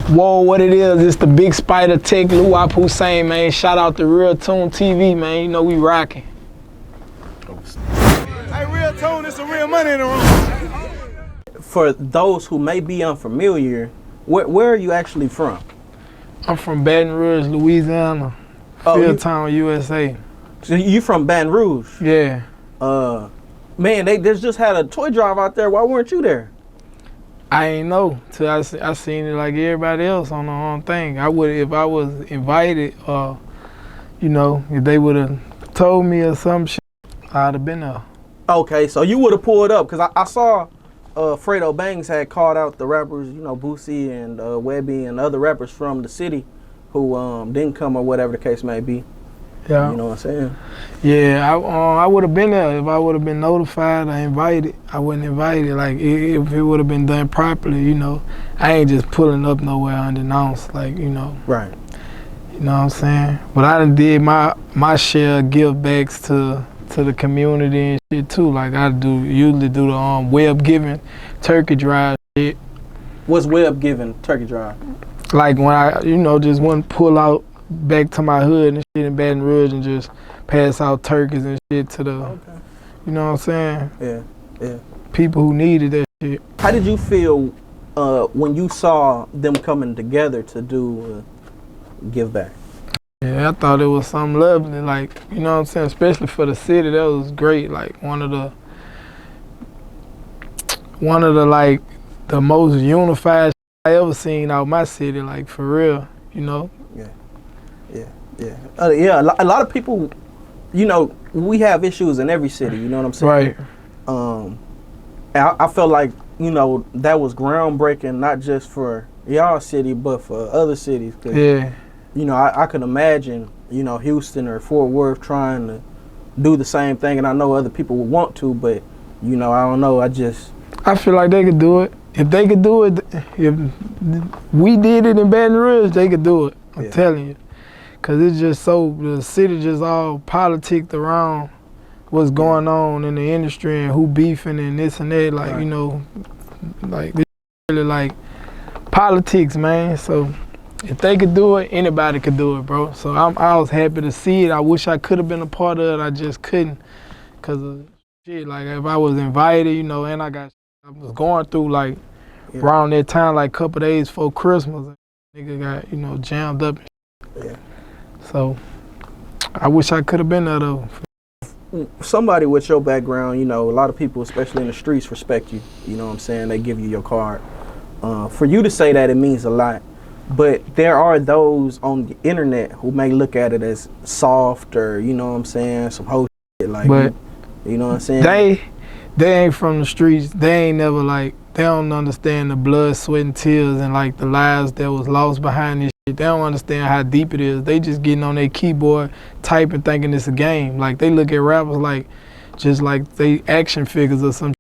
Whoa, what it is, it's the Big Spider Tech, Luwap Hussein, man. Shout out to Real Tune TV, man. You know we rocking. Hey, Real Tune, it's some real money in the room. For those who may be unfamiliar, where are you actually from? I'm from Baton Rouge, Louisiana. Fieldtown, USA. So you from Baton Rouge? Yeah. Man, they just had a toy drive out there. Why weren't you there? I ain't know till I seen it like everybody else on the own thing. I would, if I was invited, you know, if they would have told me or some shit, I'd have been there. Okay, so you would have pulled up, because I saw Fredo Bangz had called out the rappers, you know, Boosie and Webby and other rappers from the city who didn't come or whatever the case may be. Yeah. You know what I'm saying? Yeah, I would have been there if I would have been notified or invited. I wasn't invited. Like, if it would have been done properly, you know. I ain't just pulling up nowhere unannounced, like, you know. Right. You know what I'm saying? But I done did my share of give backs to the community and shit too. Like, I usually do the web giving turkey drive shit. What's web giving turkey drive? Like when I, you know, just wouldn't pull out back to my hood and shit in Baton Rouge and just pass out turkeys and shit to the, you know what I'm saying? Yeah, yeah. People who needed that shit. How did you feel when you saw them coming together to do give back? Yeah, I thought it was something lovely, like, you know what I'm saying? Especially for the city, that was great. Like one of the like the most unified I ever seen out my city, like for real, you know? Yeah, a lot of people, you know, we have issues in every city, you know what I'm saying? Right. I felt like, you know, that was groundbreaking, not just for y'all city, but for other cities. Yeah. You know, I could imagine, you know, Houston or Fort Worth trying to do the same thing, and I know other people would want to, but, you know, I don't know, I feel like they could do it. If they could do it, if we did it in Baton Rouge, they could do it, I'm telling you. Cause it's just so, the city just all politicked around what's going on in the industry and who beefing and this and that, like, you know, like, this really like politics, man. So if they could do it, anybody could do it, bro. So I was happy to see it. I wish I could have been a part of it, I just couldn't. Cause of shit, like if I was invited, you know, and I was going through like around that time, like a couple days before Christmas, nigga got, you know, jammed up. Yeah. So I wish I could have been there though. Somebody with your background, you know, a lot of people, especially in the streets, respect you. You know what I'm saying? They give you your card. For you to say that, it means a lot. But there are those on the internet who may look at it as soft or, you know what I'm saying, some whole shit like, but you know what I'm saying? They ain't from the streets. They ain't never like, they don't understand the blood, sweat, and tears and like the lives that was lost behind this shit. They don't understand how deep it is. They just getting on their keyboard, typing, thinking it's a game. Like they look at rappers like, just like they action figures or some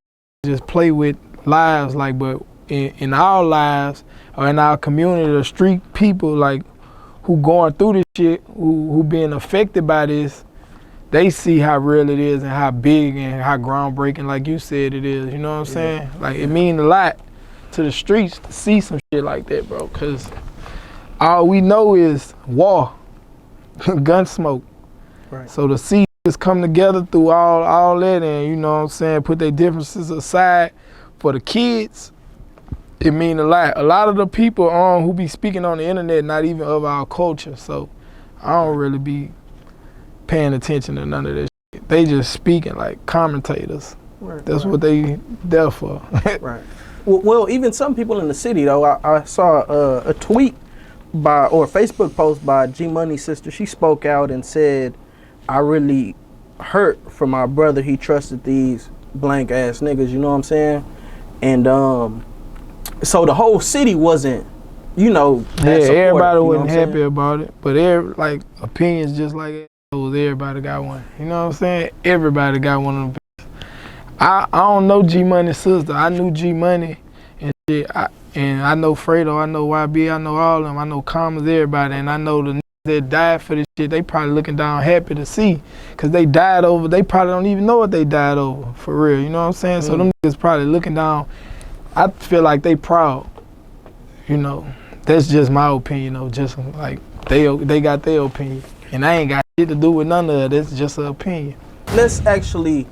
shit, just play with lives. Like, but in our lives or in our community, the street people like who going through this shit, who being affected by this, they see how real it is and how big and how groundbreaking, like you said, it is. You know what I'm saying? Like, it means a lot to the streets to see some shit like that, bro. Because all we know is war, gun smoke. Right. So to see us come together through all that and, you know what I'm saying, put their differences aside for the kids, it means a lot. A lot of the people who be speaking on the internet, not even of our culture. So I don't really be paying attention to none of this shit. They just speaking like commentators. Right, that's what they there for. Right. Well, even some people in the city though, I saw a tweet or a Facebook post by G Money's sister. She spoke out and said, I really hurt for my brother. He trusted these blank ass niggas, you know what I'm saying? And so the whole city wasn't, you know, everybody wasn't happy about it. But like opinions just like it. Everybody got one. You know what I'm saying? Everybody got one of them. I don't know G Money's sister. I knew G Money and shit. And I know Fredo, I know YB, I know all of them. I know Commas, everybody. And I know the niggas that died for this shit, they probably looking down happy to see. Cause they died over, they probably don't even know what they died over, for real. You know what I'm saying? So them niggas probably looking down. I feel like they proud, you know. that's just my opinion though. Just like they got their opinion, and I ain't got shit to do with none of it. It's just an opinion. Let's actually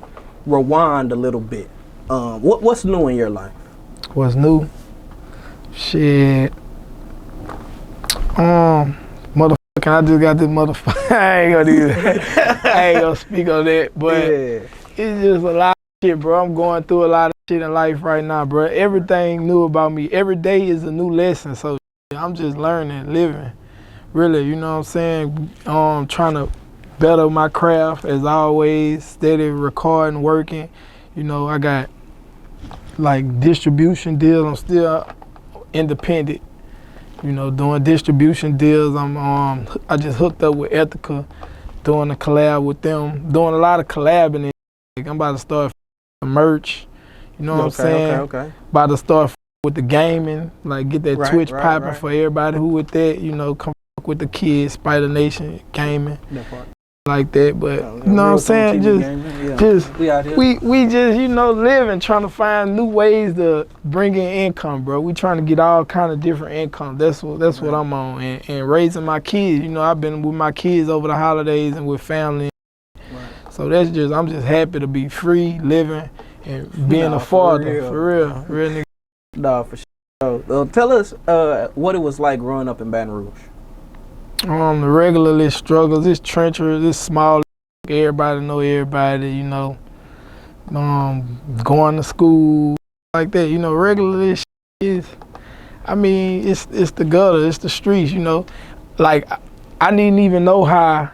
rewind a little bit. What's new in your life? What's new? Shit. Motherfucking, I just got this motherfucker. I ain't gonna do that. I ain't gonna speak on that, but it's just a lot of shit, bro. I'm going through a lot of shit in life right now, bro. Everything new about me. Every day is a new lesson, so I'm just learning, living. Really, you know what I'm saying? Trying to better my craft as always, steady recording, working. You know, I got like distribution deals. I'm still independent. You know, doing distribution deals. I just hooked up with Ethica, doing a collab with them, doing a lot of collabing. Like, I'm about to start merch. You know what I'm saying? Okay. About to start with the gaming, like get that Twitch popping for everybody who with that. You know, come with the kids, Spider Nation gaming. That part. Like that, but you know what I'm saying? We just, you know, living, trying to find new ways to bring in income, bro. We trying to get all kind of different income. That's what I'm on, and raising my kids. You know, I've been with my kids over the holidays and with family. So I'm just happy to be free, living, and being a father. For real nigga. Nah, for sure. Tell us what it was like growing up in Baton Rouge. The regular struggles, it's treacherous, it's small, everybody know everybody, you know. Going to school, like that, you know, regular is, I mean, it's the gutter, it's the streets, you know. Like, I didn't even know how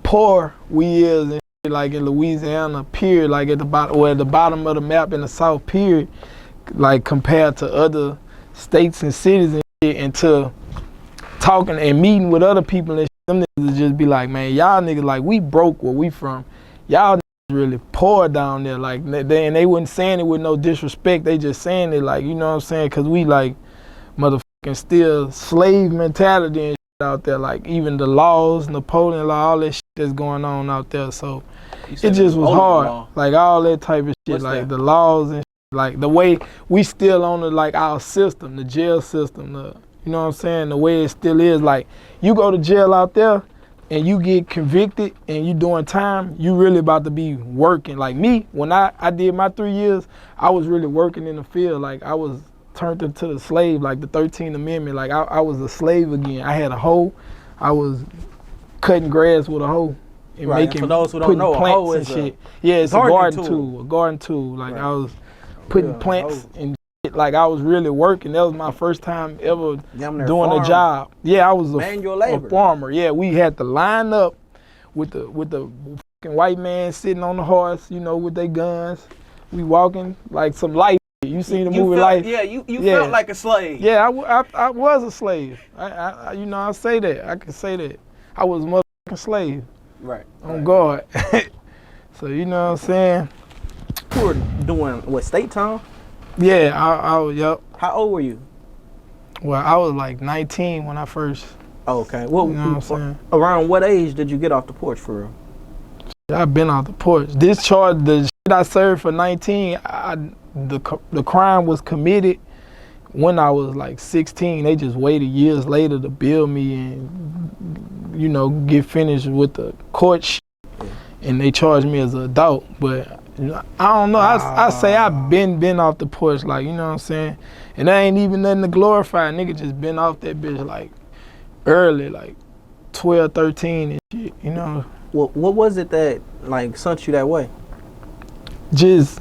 poor we is, like in Louisiana, period, like at the bottom of the map in the South, period, like compared to other states and cities and shit, until talking and meeting with other people and shit, them niggas just be like, man, y'all niggas, like, we broke where we from. Y'all niggas really poor down there. Like, they wasn't saying it with no disrespect. They just saying it like, you know what I'm saying? Because we like motherfucking still slave mentality and shit out there. Like, even the laws, Napoleon law, all that shit that's going on out there. So it just was hard. Law. Like, all that type of shit. What's like that? The laws and shit. Like, the way we still on the, like, our system, the jail system, you know what I'm saying? The way it still is, like, you go to jail out there and you get convicted and you doing time, you really about to be working. Like me, when I did my 3 years, I was really working in the field. Like, I was turned into the slave, like the 13th Amendment. Like, I was a slave again. I had a hoe. I was cutting grass with a hoe. And making, for those who don't know, plants a hoe is and shit. Yeah, it's a garden tool. Like, I was putting plants and like, I was really working. That was my first time ever doing a job. Yeah, I was a farmer. Yeah, we had to line up with the fucking white man sitting on the horse, you know, with their guns. We walking like some life. You seen the movie Life? Yeah, you felt like a slave. Yeah, I was a slave. I you know, I say that. I can say that. I was a motherfucking slave. Right. On guard. So, you know what I'm saying? You were doing, what, state time? Yeah, I was, yep. How old were you? Well, I was like 19 when I first. Oh, okay. Well, you know what I'm saying? Around what age did you get off the porch for real? I've been off the porch. This charge, the shit I served for 19, the crime was committed when I was like 16. They just waited years later to bill me and, you know, get finished with the court shit. And they charged me as an adult. But I don't know. I say I've been off the porch, like, you know what I'm saying? And that ain't even nothing to glorify. Nigga just been off that bitch like early, like 12, 13 and shit, you know? What was it that like sent you that way? Just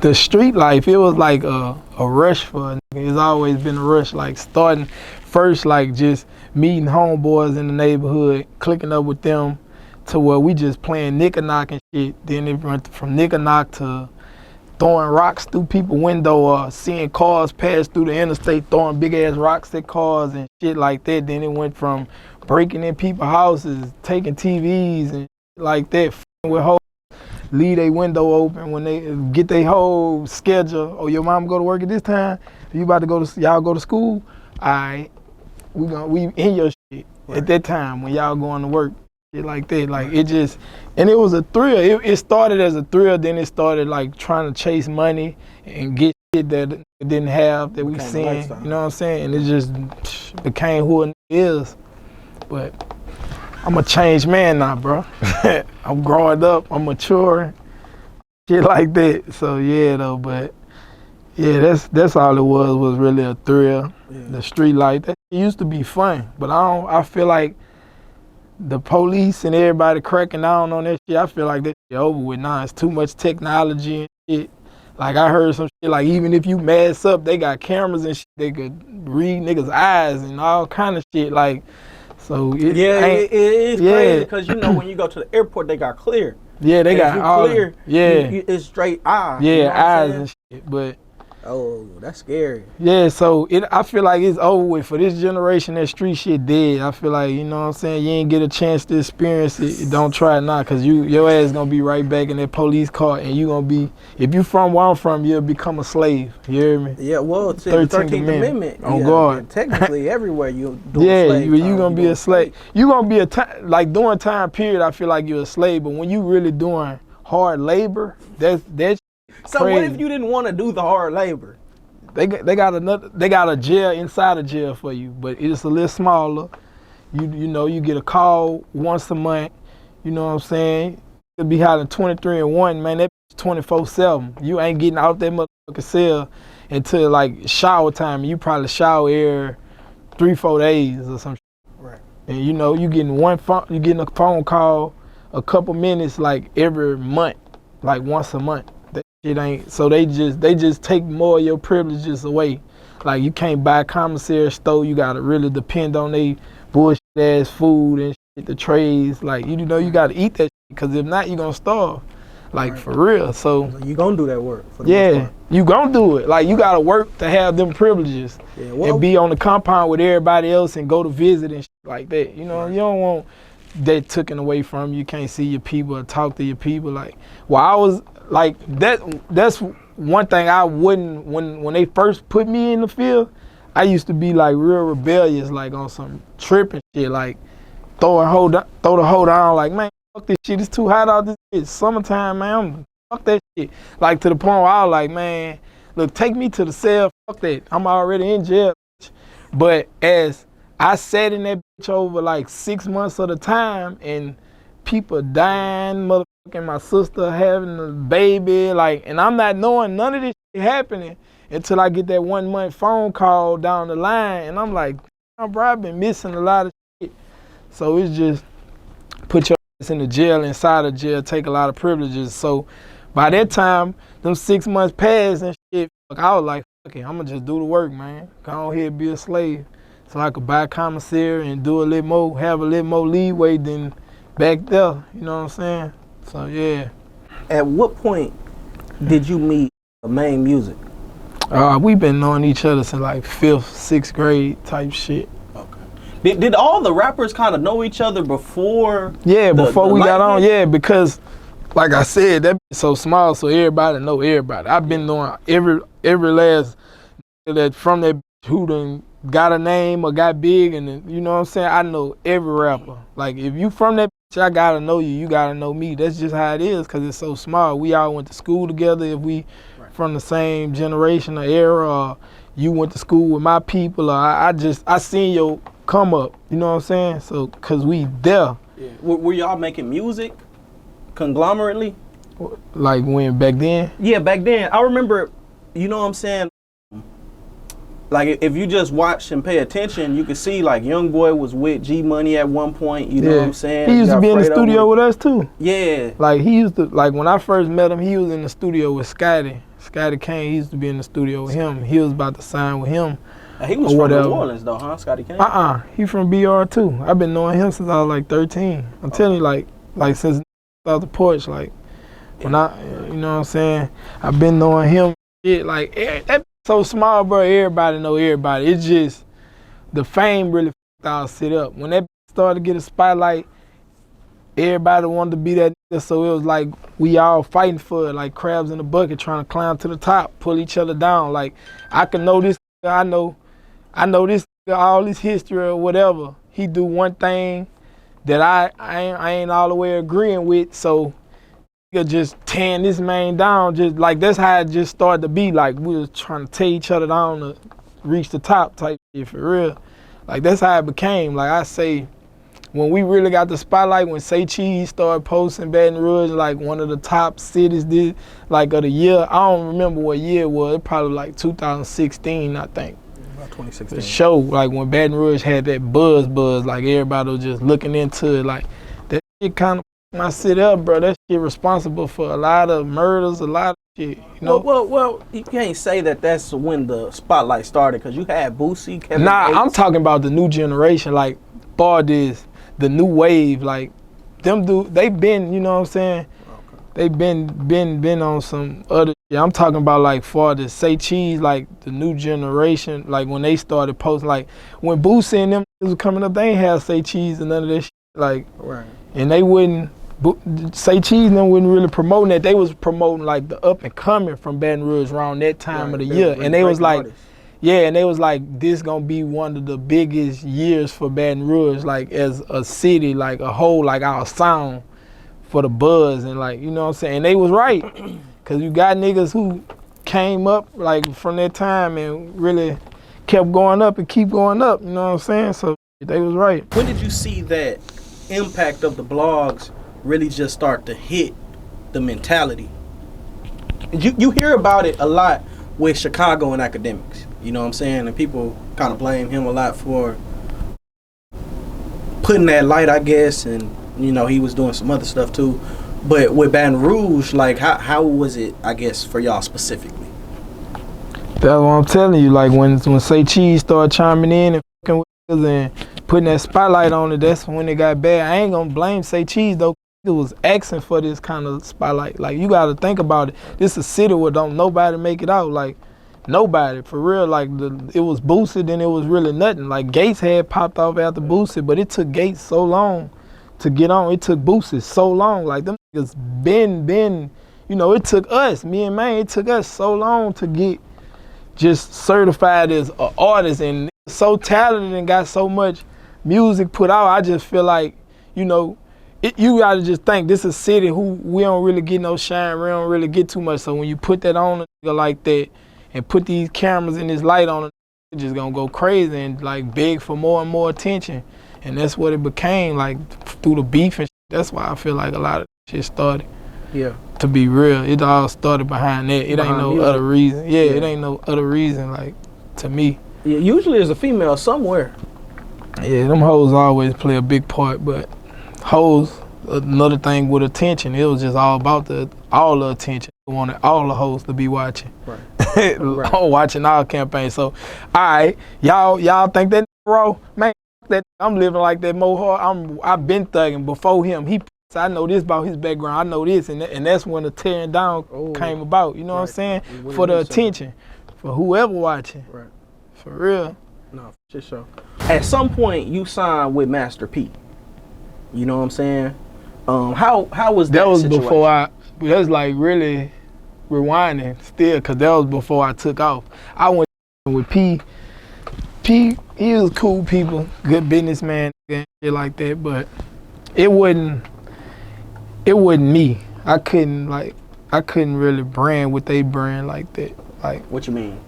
the street life. It was like a rush for a nigga. It's always been a rush, like starting first, like just meeting homeboys in the neighborhood, clicking up with them, to where we just playing knick-a-knock and shit. Then it went from knick-a-knock to throwing rocks through people's window or seeing cars pass through the interstate, throwing big-ass rocks at cars and shit like that. Then it went from breaking in people's houses, taking TVs and shit like that, f***ing with hoes, leave their window open when they get their whole schedule. Oh, your mom go to work at this time? You about to go to, y'all go to school? All right, we in your shit at that time when y'all going to work. Shit like that, like it just, and it was a thrill. It started as a thrill, then it started like trying to chase money and get shit that it didn't have that we Became a seen. lifestyle. You know what I'm saying? And it just became who it is. But I'm a changed man now, bro. I'm growing up. I'm maturing. Shit like that. So yeah, though. But yeah, that's all it was really a thrill. Yeah. The street life. That used to be fun, but I feel like the police and everybody cracking down on that shit. I feel like that shit over with now. It's too much technology and shit. Like I heard some shit like even if you mess up, they got cameras and shit. They could read niggas' eyes and all kind of shit. Like so. It is crazy because you know when you go to the airport, they got clear. Yeah, they got all clear. It's straight eyes. Yeah, you know eyes and shit. But oh, that's scary. yeah, so I feel like it's over with. For this generation, that street shit dead. I feel like, you know what I'm saying, you ain't get a chance to experience it. Don't try it now, because your ass going to be right back in that police car, and you going to be, if you from where I'm from, you'll become a slave. You hear me? Yeah, well, it's the 13th Amendment. On guard. Technically, everywhere you do you going to be a slave. You going to be like during time period, I feel like you're a slave, but when you really doing hard labor, that's so crazy. What if you didn't want to do the hard labor? They got a jail inside a jail for you, but it's a little smaller. You know, you get a call once a month. You know what I'm saying? It'll be having 23-1, man. That's 24/7. You ain't getting out that motherfucking cell until like shower time. You probably shower every 3-4 days or something. Right. And you know, you getting a phone call a couple minutes like every month, like once a month. It ain't so they just take more of your privileges away. Like you can't buy commissary store. You gotta really depend on they bullshit ass food and shit, the trays. Like you know you gotta eat that shit, because if not you gonna starve. Like right. For real. So you gonna do that work. For the yeah, you gonna do it. Like you gotta work to have them privileges and be on the compound with everybody else and go to visit and shit like that. You know, right. You don't want that taken away from you. You can't see your people or talk to your people. Like I was. Like that's one thing I wouldn't when they first put me in the field. I used to be like real rebellious, like on some tripping shit, like throw the hoe down, like man, fuck this shit, it's too hot out this shit. Summertime, man, fuck that shit. Like to the point where I was like, man, look, take me to the cell, fuck that. I'm already in jail. But as I sat in that bitch over like 6 months of the time and people dying, motherfucking my sister having a baby, like, and I'm not knowing none of this shit happening until I get that 1 month phone call down the line, and I'm like, bro, I've been missing a lot of shit. So it's just put your ass in the jail, inside of jail, take a lot of privileges. So by that time, them 6 months passed and shit, I was like, fuck it, I'm gonna just do the work, man. Go ahead and be a slave. So I could buy commissary and do a little more, have a little more leeway than back there, you know what I'm saying? So yeah. At what point did you meet Main Music? We've been knowing each other since like 5th, 6th grade type shit. Okay. Did all the rappers kind of know each other before? Yeah, before we got on. Yeah, because like I said, that so small, so everybody know everybody. I've been knowing every last that from that who done got a name or got big, and then, you know what I'm saying? I know every rapper. Like if you from that, I gotta know you. You gotta know me. That's just how it is, cause it's so small. We all went to school together. If we from the same generation or era, or you went to school with my people, or I seen your come up. You know what I'm saying? So cause we there. Yeah. Were y'all making music conglomerately? Like when back then? Yeah, back then. I remember. You know what I'm saying? Like if you just watch and pay attention, you can see like YoungBoy was with G Money at one point. You know what I'm saying? He used to be in the studio with us too. Yeah. Like he used to, like when I first met him, he was in the studio with Scotty. Scotty Kane, he used to be in the studio with him. He was about to sign with him. He was from New Orleans though, huh? Scotty Kane? He from BR too. I've been knowing him since I was like 13. I'm telling you, like since off the porch, like when you know what I'm saying? I've been knowing him. Shit, like that. So small, bro, everybody know everybody. It's just the fame really f***ed our shit up. When that started to get a spotlight, everybody wanted to be that nigga, so it was like we all fighting for it, like crabs in a bucket, trying to climb to the top, pull each other down. Like I can know this, I know this, all this history or whatever. He do one thing that I ain't all the way agreeing with, so just tearing this man down, just like that's how it just started to be. Like we was trying to tear each other down to reach the top type shit for real. Like that's how it became. Like I say, when we really got the spotlight, when Say Cheese started posting Baton Rouge like one of the top cities did like of the year. I don't remember what year it was. It probably like 2016, I think. About 2016. The show, like when Baton Rouge had that buzz, like everybody was just looking into it. Like that shit kind of my city up, bro. That shit responsible for a lot of murders, a lot of shit. You know? Well, you can't say that that's when the spotlight started because you had Boosie, Kevin. Nah, Gates. I'm talking about the new generation, like bar this, the new wave, like them dude. They been, you know what I'm saying? Okay. They been on some other. Yeah, I'm talking about like for the Say Cheese, like the new generation, like when they started posting, like when Boosie and them was coming up, they ain't have Say Cheese and none of that shit, like, right. And they wouldn't. Say Cheese and them wasn't really promoting that. They was promoting like the up and coming from Baton Rouge around that time of the year. And they was like, yeah, and they was like, this gonna be one of the biggest years for Baton Rouge, like as a city, like a whole, like our sound for the buzz and like, you know what I'm saying? And they was right. Cause you got niggas who came up like from that time and really kept going up and keep going up, you know what I'm saying? So they was right. When did you see that impact of the blogs really just start to hit the mentality? You hear about it a lot with Chicago and academics, you know what I'm saying? And people kind of blame him a lot for putting that light, I guess, and you know, he was doing some other stuff too. But with Baton Rouge, like how was it, I guess, for y'all specifically? That's what I'm telling you, like when Say Cheese started chiming in and fucking with us and putting that spotlight on it, that's when it got bad. I ain't gonna blame Say Cheese though. It was asking for this kind of spotlight. Like you gotta think about it. This is a city where don't nobody make it out. Like nobody, for real. Like it was boosted and it was really nothing. Like Gates had popped off after boosted, but it took Gates so long to get on. It took boosted so long. Like them niggas been, you know, it took us, me and man, it took us so long to get just certified as an artist and so talented and got so much music put out. I just feel like, you know, you gotta just think this is a city who we don't really get no shine, we don't really get too much. So when you put that on a nigga like that and put these cameras and this light on it, it's just gonna go crazy and like beg for more and more attention. And that's what it became, like through the beef and shit. That's why I feel like a lot of shit started. Yeah. To be real, it all started behind that. It ain't no other reason. Yeah, it ain't no other reason, like, to me. Yeah, usually there's a female somewhere. Yeah, them hoes always play a big part, but hoes, another thing with attention, it was just all about all the attention. I wanted all the hoes to be watching. Right. I'm watching our campaign. So, alright, y'all think that raw? Man, that I'm living like that Mohawk. I've been thugging before him. I know this about his background. I know this, and that's when the tearing down came about. You know what I'm saying? For the attention, for whoever watching. Right. For real. No, for sure. At some point, you signed with Master P. You know what I'm saying? How was that? That was situation? before that was like really rewinding still, cause that was before I took off. I went with P. He was cool people, good businessman and shit like that, but it wasn't me. I couldn't really brand what they brand like that. Like what you mean?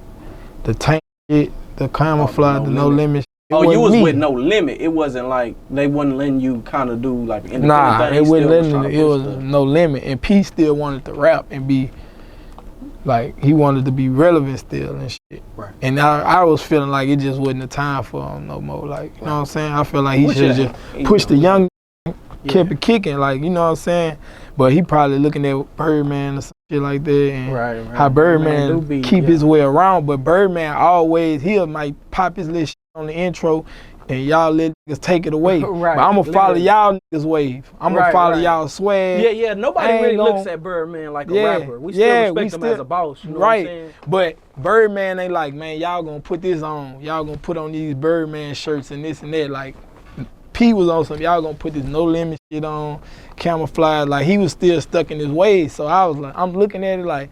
The tank shit, the camouflage, the no limit. Oh, you was with No Limit. It wasn't like they wasn't letting you kind of do like independent thing. It wasn't letting it was stuff. No Limit, and P still wanted to rap and be like he wanted to be relevant still and shit. Right. And I was feeling like it just wasn't the time for him no more. Like you know what I'm saying? I feel like he should have just pushed the young. Kept it kicking, like, you know what I'm saying? But he probably looking at Birdman or some shit like that, and how Birdman keep his way around, but Birdman always, he might pop his little shit on the intro, and y'all let niggas take it away. But I'm gonna follow y'all niggas' wave. I'm gonna follow y'all swag. Yeah, nobody really looks at Birdman like a rapper. We still respect him as a boss, you know what I'm saying? But Birdman, they like, man, y'all gonna put this on. Y'all gonna put on these Birdman shirts and this and that, like, P was on some, y'all gonna put this No Limit shit on, camouflage, like he was still stuck in his ways. So I was like, I'm looking at it like,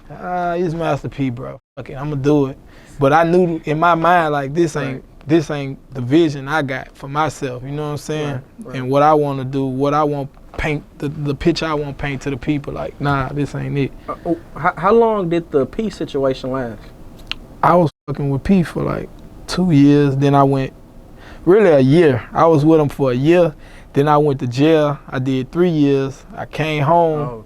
it's Master P, bro. Okay, I'm gonna do it. But I knew in my mind, like this ain't the vision I got for myself, you know what I'm saying? Right. And what I wanna do, what I want paint the picture I want to paint to the people. Like, nah, this ain't it. How long did the P situation last? I was fucking with P for like 2 years. Then I went, really a year. I was with him for a year. Then I went to jail. I did 3 years. I came home,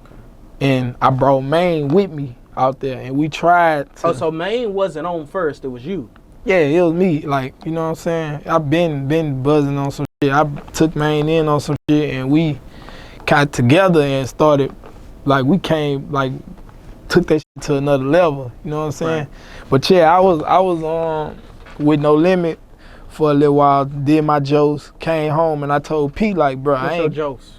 and I brought Maine with me out there, and we tried to. Oh, so Maine wasn't on first. It was you. Yeah, it was me. Like, you know what I'm saying? I've been buzzing on some shit. I took Maine in on some shit, and we got together and started, like, we came, like, took that shit to another level. You know what I'm saying? Right. But yeah, I was with No Limit for a little while. Did my jokes, came home, and I told Pete, like, bro, What's I ain't your jokes?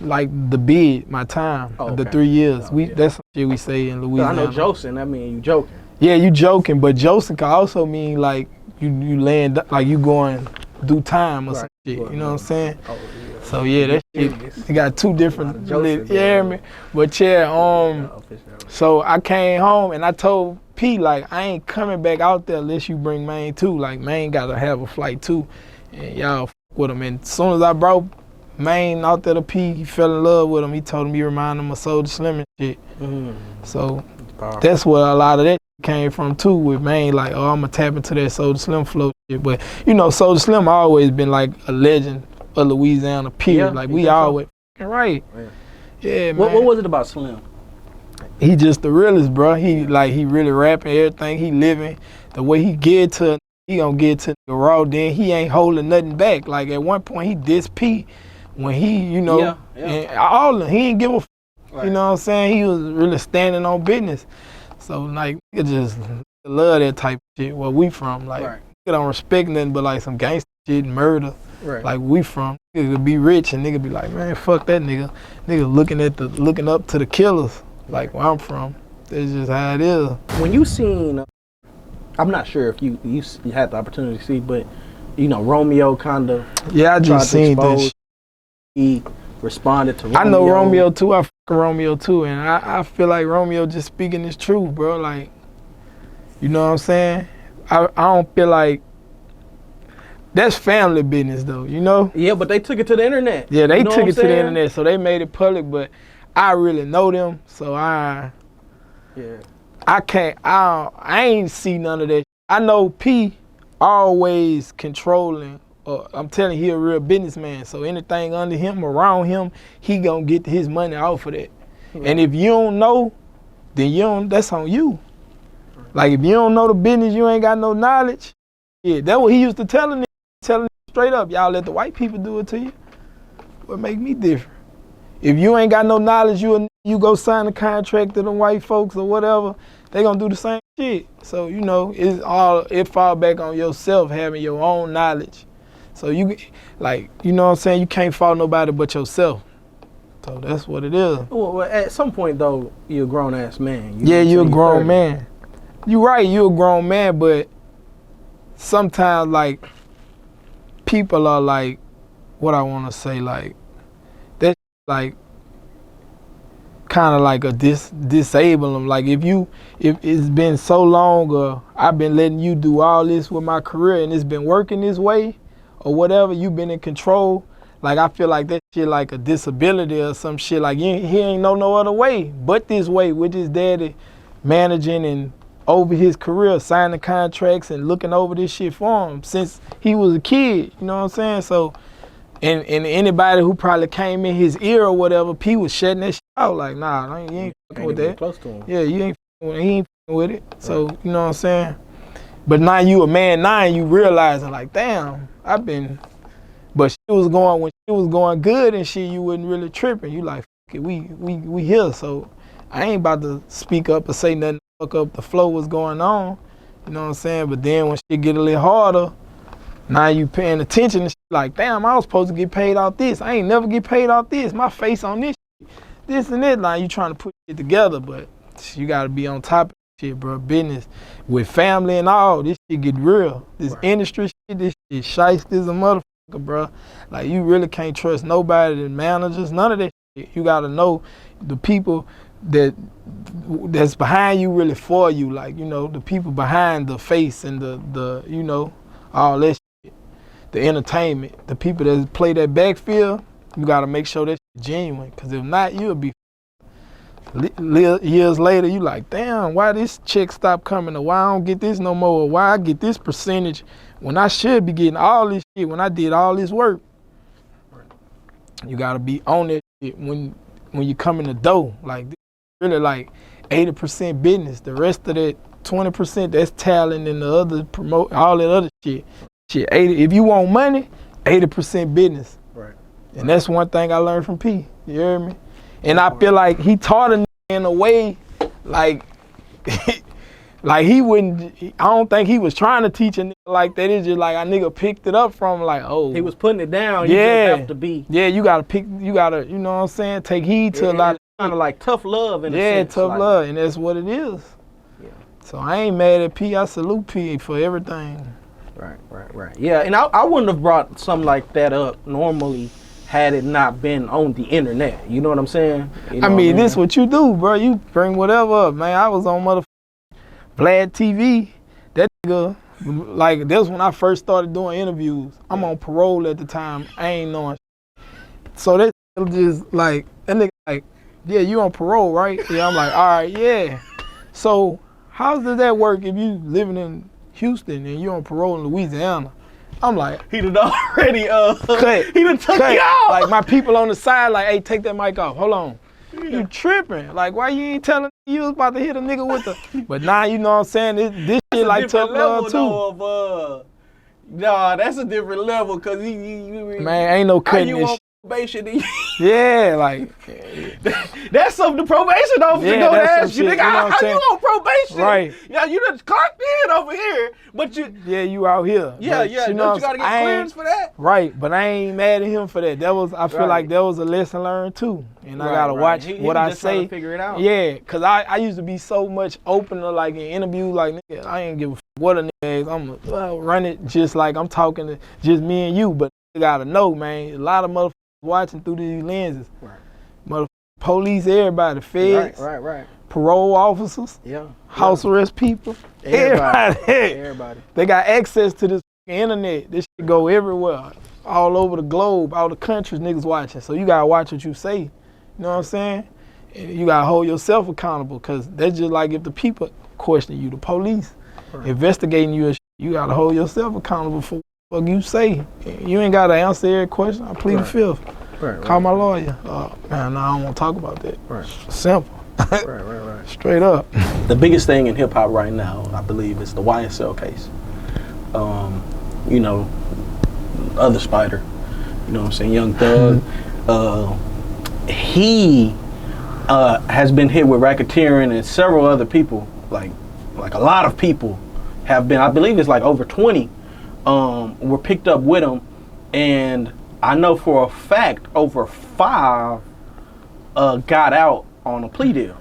Like the bid, my time, the 3 years. That's some shit we say in Louisiana. I know josing. That mean you joking. Yeah, you joking, but josing can also mean like you land, like you going do time or some shit. You know what I'm saying? Oh, yeah. So yeah, that shit. You got two different. You hear me? But yeah, so I came home and I told Pete, like, I ain't coming back out there unless you bring Maine too. Like, Maine gotta have a flight too, and y'all f with him. And as soon as I brought Maine out there to P, he fell in love with him. He told him he reminded him of Soulja Slim and shit. So that's where a lot of that came from too with Maine. Like, oh, I'm gonna tap into that Soulja Slim flow shit. But you know, Soulja Slim always been like a legend of Louisiana, period. Yeah, like we always right. Yeah, man. What was it about Slim? He just the realest, bro. He really rapping everything he living. The way he get to, he gonna get to the raw. Then he ain't holding nothing back. Like at one point he dissed P when he, you know, and all he ain't give a. Right. You know what I'm saying? He was really standing on business. So like, nigga just love that type of shit. Where we from, like, nigga don't respect nothing but like some gangster shit, and murder. Right. Like we from, nigga could be rich and nigga be like, man, fuck that nigga. Nigga looking up to the killers. Like where I'm from, that's just how it is. When you seen, I'm not sure if you had the opportunity to see, but you know Romeo kind of. Yeah, I just seen this. He responded to Romeo. I know Romeo too. I fuck Romeo too, and I feel like Romeo just speaking his truth, bro. Like, you know what I'm saying? I don't feel like that's family business though, you know? Yeah, but they took it to the internet. Yeah, they took it to the internet, so they made it public, but I really know them, so I ain't see none of that. I know P always controlling. I'm telling you, he a real businessman, so anything under him, around him, he gonna get his money off of that. Right. And if you don't know, then that's on you. Like if you don't know the business, you ain't got no knowledge. Yeah, that's what he used to telling straight up, y'all let the white people do it to you. What make me different? If you ain't got no knowledge, you go sign a contract to them white folks or whatever, they gonna do the same shit. So, you know, it fall back on yourself having your own knowledge. So you, like, you know what I'm saying, you can't fault nobody but yourself. So that's what it is. Well, at some point though, you're a grown ass man. You're a grown man. You're right, you're a grown man, but sometimes like people are like, what I wanna say, like, that's like kind of like a disable them. Like if it's been so long or I've been letting you do all this with my career and it's been working this way or whatever, you've been in control, like I feel like that shit like a disability or some shit. Like he ain't know no other way but this way with his daddy managing and over his career, signing contracts and looking over this shit for him since he was a kid, you know what I'm saying? So, and anybody who probably came in his ear or whatever, P was shutting that shit out like, nah, you ain't fucking with that. Close to him. Yeah, he ain't fucking with it. So, you know what I'm saying? But now you a man now and you realizing like, damn, but when she was going good and shit, you wasn't really tripping. You like, fuck it, we here, so I ain't about to speak up or say nothing, fuck up the flow what's going on. You know what I'm saying? But then when shit get a little harder, now you paying attention and shit like, damn, I was supposed to get paid out this. I ain't never get paid out this. My face on this shit. This and that. Like you trying to put it together, but you gotta be on top of shit, bro. Business with family and all, this shit get real. This industry shit, this shit shiesty as a motherfucker, bro. Like you really can't trust nobody, the managers, none of that shit. You gotta know the people that's behind you really for you, like, you know, the people behind the face and the you know, all that shit. The entertainment, the people that play that backfield, you gotta make sure that genuine. Cause if not, you'll be years later. You like, damn, why this check stop coming? Or why I don't get this no more? Or why I get this percentage when I should be getting all this shit when I did all this work? You gotta be on that shit when you come in the door. Like really like 80% business. The rest of that 20% that's talent and the other promote all that other shit. Shit, 80. If you want money, 80% business. Right. And that's one thing I learned from P. You hear me? And I feel like he taught a nigga in a way like like he wouldn't. I don't think he was trying to teach a nigga like that. It's just like a nigga picked it up from like, oh. He was putting it down. Yeah. You just have to be. Yeah, you gotta, you know what I'm saying? Take heed to a lot of kind of like tough love in a sense. Yeah, tough like, love, and that's what it is. Yeah. So I ain't mad at P. I salute P for everything. Right. Yeah, and I wouldn't have brought something like that up normally had it not been on the internet. You know what I'm saying? You know I mean, this what you do, bro. You bring whatever up, man. I was on Vlad TV. That nigga, like, that's when I first started doing interviews. I'm on parole at the time. I ain't knowing. So that just like, that nigga like, yeah, you on parole, right? Yeah, I'm like, all right, yeah. So how does that work if you living in Houston and you on parole in Louisiana? I'm like, he done already cut. He done took you out. Like my people on the side, like, hey, take that mic off. Hold on. Yeah. You tripping. Like, why you ain't telling me you was about to hit a nigga with the But now you know what I'm saying? This shit like tough love too. Nah, that's a different level because man, ain't no cutting this shit. Probation. Yeah, like that's something the probation officer gonna ask you. Nigga, how you on probation? Right. Yeah, you done clocked in over here, but you. Yeah, you out here. Yeah, but, yeah. You know, you gotta get clearance for that. Right, but I ain't mad at him for that. That was I feel like that was a lesson learned too, and I gotta watch what I say. Figure it out. Yeah, cause I used to be so much opener like in interviews, like nigga, I ain't give a what a nigga is. I'm run it just like I'm talking to just me and you, but you gotta know, man. A lot of motherfuckers watching through these lenses. Right. Police, everybody, feds, right. Parole officers, house arrest people, everybody. They got access to this internet. This shit go everywhere, all over the globe, all the countries niggas watching. So you gotta watch what you say. You know what I'm saying? And you gotta hold yourself accountable, cause that's just like if the people questioning you, the police investigating you, you gotta hold yourself accountable for what you say. You ain't gotta answer every question. I plead the fifth. Call my lawyer. Man, no, I don't want to talk about that. Simple. Right. Straight up. The biggest thing in hip hop right now, I believe, is the YSL case. You know, other Spider. You know what I'm saying? Young Thug. He has been hit with racketeering, and several other people, like a lot of people, have been. I believe it's like over 20 were picked up with him, and I know for a fact over 5 got out on a plea deal,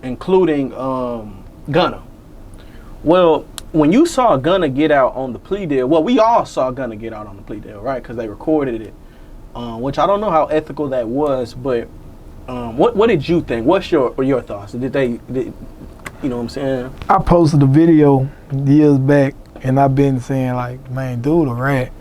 including Gunna. Well, when you saw Gunna get out on the plea deal, well, we all saw Gunna get out on the plea deal, right? Because they recorded it, which I don't know how ethical that was, but what did you think? What's your thoughts? Did you know what I'm saying? I posted a video years back, and I've been saying like, man, dude, a rat.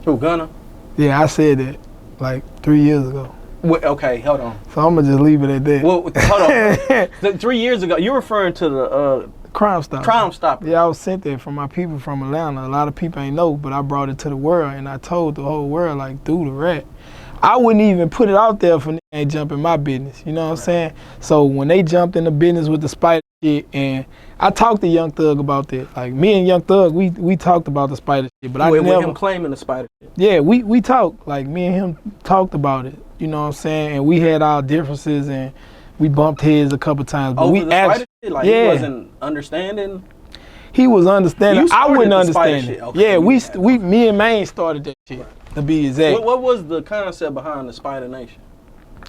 Who, Gunna? Yeah, I said that like 3 years ago. Wait, okay, hold on. So I'm gonna just leave it at that. Well, hold on. 3 years ago, you're referring to the Crime Stopper. Crime Stopper. Yeah, I was sent there from my people from Atlanta. A lot of people ain't know, but I brought it to the world, and I told the whole world, like, dude, a rat. I wouldn't even put it out there for niggas ain't jumping my business. You know what I'm saying? So when they jumped in the business with the Spider shit, and I talked to Young Thug about that. Like me and Young Thug, we talked about the Spider shit, but I never. With him claiming the Spider shit. Yeah, we talked. Like me and him talked about it. You know what I'm saying? And we had our differences, and we bumped heads a couple times. But we the Spider shit? Like he wasn't understanding. He was understanding. I wouldn't understand it. Okay, yeah, me and Maine started that shit. To be exact. What was the concept behind the Spider Nation?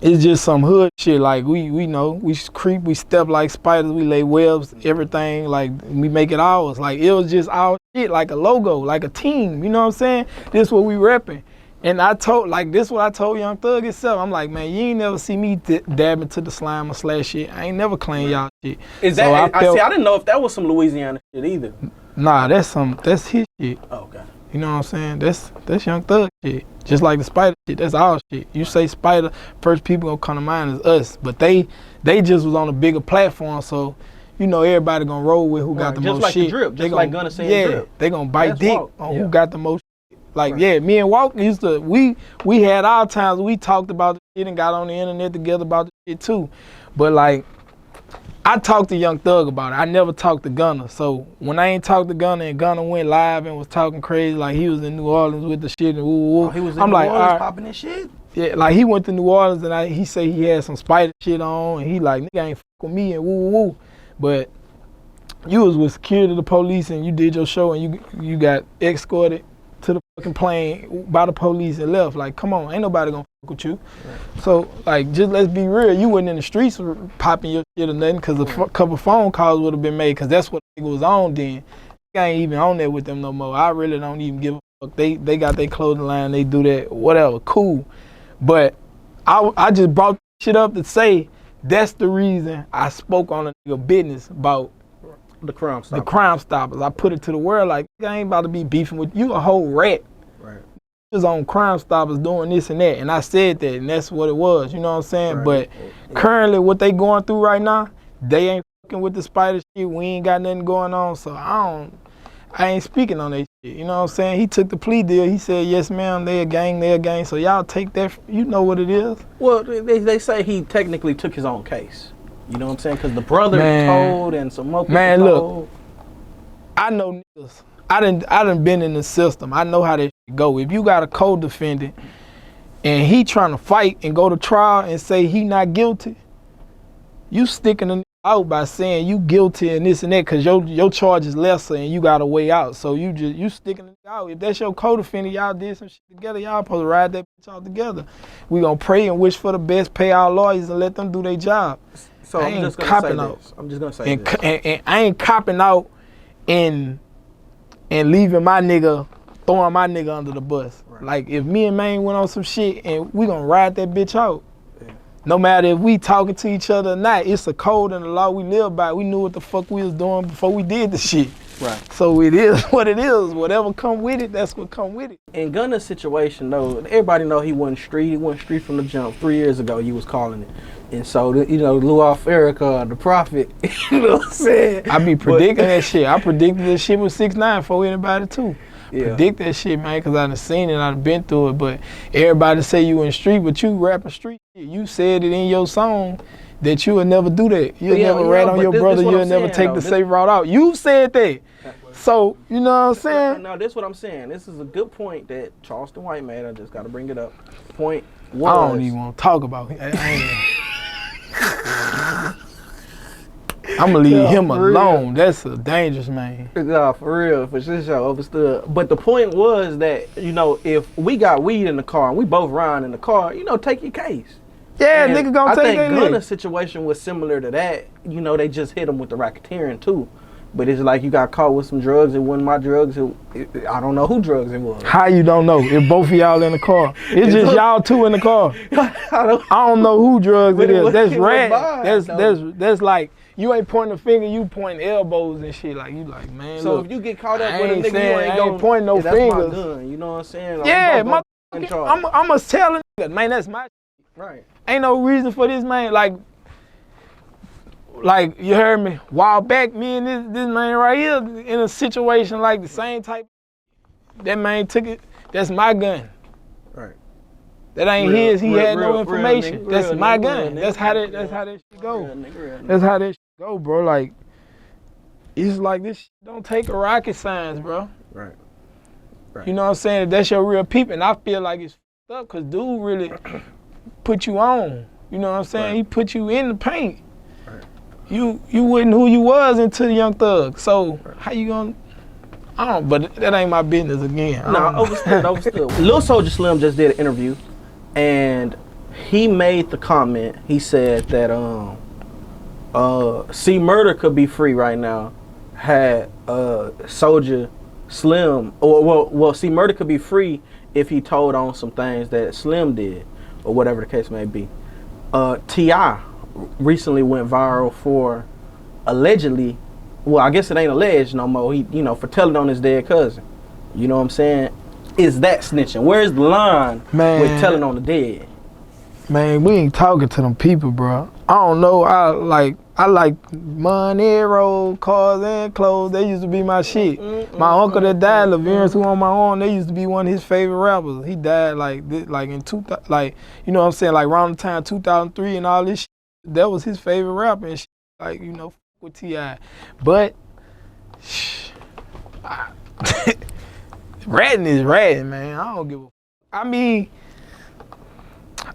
It's just some hood shit. Like we know, we creep, we step like spiders, we lay webs, everything. Like we make it ours. Like it was just our shit, like a logo, like a team. You know what I'm saying? This what we repping. And I told, like this what I told Young Thug himself. I'm like, man, you ain't never see me dabbing to the slime or slash shit. I ain't never claimed y'all shit. Is that? So I didn't know if that was some Louisiana shit either. Nah, that's his shit. Oh, okay. You know what I'm saying? That's Young Thug shit. Just like the Spider shit, that's our shit. You say Spider, first people gonna come to mind is us. But they just was on a bigger platform, so you know everybody gonna roll with who got the most like shit. The drip, just like Gunna saying yeah, drip. They gonna bite dick on who got the most shit. Like me and Walk used to we had our times we talked about the shit and got on the internet together about the shit too. But like I talked to Young Thug about it. I never talked to Gunna. So when I ain't talked to Gunna and Gunna went live and was talking crazy like he was in New Orleans with the shit and woo. He was in New Orleans popping this shit? Yeah, like he went to New Orleans and he say he had some Spider shit on and he like, nigga ain't fuck with me and woo. But you was with security, the police, and you did your show and you got escorted to the fucking plane by the police and left. Like, come on, ain't nobody gonna fuck with you. Right. So, like, just let's be real. You wasn't in the streets popping your shit or nothing because a couple phone calls would have been made because that's what the nigga was on then. I ain't even on there with them no more. I really don't even give a fuck. They got their clothing line. They do that, whatever, cool. But I just brought shit up to say that's the reason I spoke on a nigga business about the Crime Stoppers. The Crime Stoppers. I put it to the world like, I ain't about to be beefing with you, a whole rat. Right. You was on Crime Stoppers doing this and that, and I said that, and that's what it was. You know what I'm saying? Right. But currently, what they going through right now, they ain't fucking with the Spider shit. We ain't got nothing going on, so I ain't speaking on that shit. You know what I'm saying? He took the plea deal. He said, yes, ma'am, they a gang. So y'all take that. You know what it is. Well, they say he technically took his own case. You know what I'm saying? Because the brother told and some more people told. Look, I know niggas. I done been in the system. I know how that shit go. If you got a co-defendant and he trying to fight and go to trial and say he not guilty, you sticking the nigga out by saying you guilty and this and that because your charge is lesser and you got a way out. So you sticking the nigga out. If that's your co-defendant, y'all did some shit together, y'all supposed to ride that bitch out together. We gonna pray and wish for the best, pay our lawyers and let them do their job. So I'm just gonna say this. And I ain't copping out and leaving my nigga, throwing my nigga under the bus. Right. Like if me and Maine went on some shit and we gonna ride that bitch out. Yeah. No matter if we talking to each other or not, it's a code and a law we live by. We knew what the fuck we was doing before we did the shit. Right. So it is what it is. Whatever come with it, that's what come with it. In Gunna's situation though, everybody know he wasn't street. He wasn't street from the jump. 3 years ago, you was calling it. And so, you know, Luau Farrakhan, the prophet, you know what I'm saying? I be predicting that shit. I predicted this shit with 6ix9ine before anybody too. Yeah. Predict that shit, man, because I done seen it, I done been through it. But everybody say you in street, but you rapping street shit. You said it in your song that you would never do that. You'll never rat on your brother. You'll never take the safe route out. You said that. So, you know what I'm saying? No, this is what I'm saying. This is a good point that Charleston White made. I just got to bring it up. Point was. I don't even want to talk about it. I'm going to leave him alone. That's a dangerous man. Nah, for real. For sure. Understood. But the point was that, you know, if we got weed in the car and we both riding in the car, you know, take your case. Yeah, and nigga gonna take that. I think Gunna's situation was similar to that. You know, they just hit him with the racketeering too. But it's like you got caught with some drugs. It wasn't my drugs. I don't know who drugs it was. How you don't know? If both of y'all in the car. It's just y'all two in the car. I don't know who drugs it is. That's rat. That's like, you ain't pointing a finger, you pointing elbows and shit. Like, you like, man, so look, if you get caught up with a nigga, you ain't gonna point no fingers. That's my gun, you know what I'm saying? Like, yeah, I'm going to tell a nigga, man, that's my shit. Right. Ain't no reason for this, man. Like you heard me, a while back, me and this man right here in a situation like the same type. That man took it. That's my gun. Right. That ain't his. He had no information. That's my gun. That's how that shit go. That's how that shit go, bro. Like, it's like this shit don't take a rocket science, bro. Right. You know what I'm saying? If that's your real people, and I feel like it's fucked up because dude really put you on. You know what I'm saying? Right. He put you in the paint. You wasn't who you was until Young Thug. So how you gonna? But that ain't my business again. No, overstood. Lil Soulja Slim just did an interview, and he made the comment. He said that C Murder could be free right now, had Soulja Slim, or C Murder could be free if he told on some things that Slim did, or whatever the case may be. T.I. recently went viral for allegedly, well, I guess it ain't alleged no more. He, you know, for telling on his dead cousin. You know what I'm saying? Is that snitching? Where's the line with telling on the dead? Man, we ain't talking to them people, bro. I don't know. I like Monero, cars and clothes. They used to be my shit. My uncle that died, Laverance, who on my arm, they used to be one of his favorite rappers. He died like in 2000, like, you know what I'm saying, like around the time 2003 and all this shit. That was his favorite rapper and shit. Like, you know, with T.I. But ratting is ratting, man. I don't give a. I mean,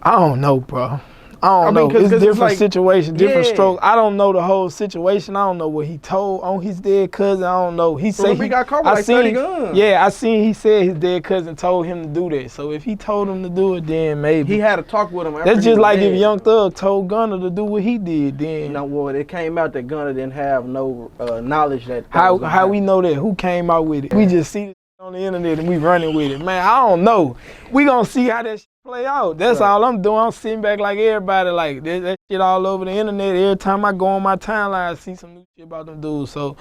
I don't know, bro. I don't know. It's different like, situation, different strokes. I don't know the whole situation. I don't know what he told on his dead cousin. I don't know. He said he got caught with like 30 guns. Yeah, I seen he said his dead cousin told him to do that. So if he told him to do it, then maybe. He had a talk with him. That's just like if Young Thug told Gunna to do what he did, then. No, well, it came out that Gunna didn't have no knowledge that. How we know that? Who came out with it? We just see it on the internet and we running with it. Man, I don't know. We gonna see how that shit play out. That's all I'm doing. I'm sitting back like everybody, like that shit all over the internet. Every time I go on my timeline, I see some new shit about them dudes. So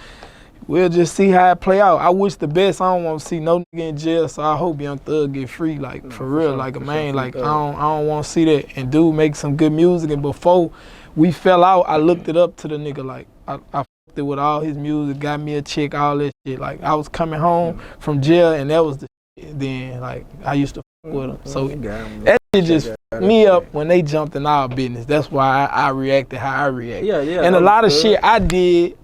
we'll just see how it play out. I wish the best. I don't want to see no nigga in jail, so I hope Young Thug get free, like for real, sure, like a man. Like I don't want to see that. And dude make some good music. And before we fell out, I looked it up to the nigga. Like I fucked it with all his music, got me a check, all that shit. Like I was coming home from jail, and that was the shit. Then like I used to fuck with him. So that shit just fucked me up when they jumped in our business. That's why I reacted how I reacted. Yeah. And a lot of shit I did,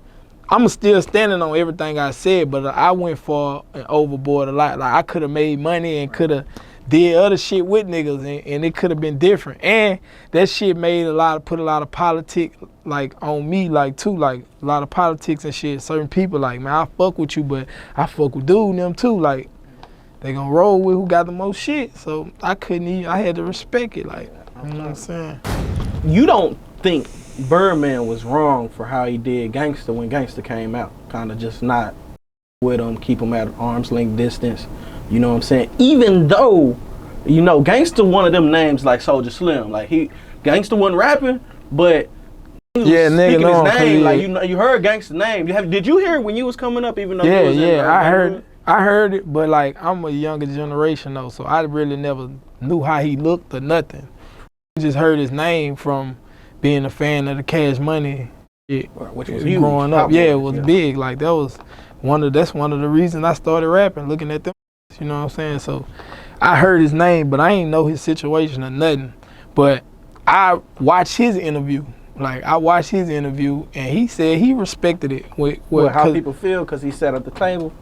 I'm still standing on everything I said, but I went for an overboard a lot. Like I could have made money and could have did other shit with niggas, and it could have been different. And that shit put a lot of politics like on me, like too, like a lot of politics and shit. Certain people like, man, I fuck with you, but I fuck with dude and them too. Like they gonna roll with who got the most shit. So I had to respect it. Like, you know what I'm saying? You don't think Birdman was wrong for how he did Gangsta when Gangsta came out? Kind of just not with him, keep him at arm's length distance. You know what I'm saying? Even though, you know, Gangsta one of them names like Soulja Slim. Like Gangsta wasn't rapping, but he was speaking his name. Like you heard Gangsta name. Did you hear it when you was coming up? Even though I heard it, but like I'm a younger generation though, so I really never knew how he looked or nothing. I just heard his name from being a fan of the Cash Money shit, which was huge. Growing up. Yeah, it was big. Like that's one of the reasons I started rapping, looking at them. You know what I'm saying? So I heard his name, but I ain't know his situation or nothing. But I watched his interview. Like I watched his interview, and he said he respected it. How people feel because he sat at the table.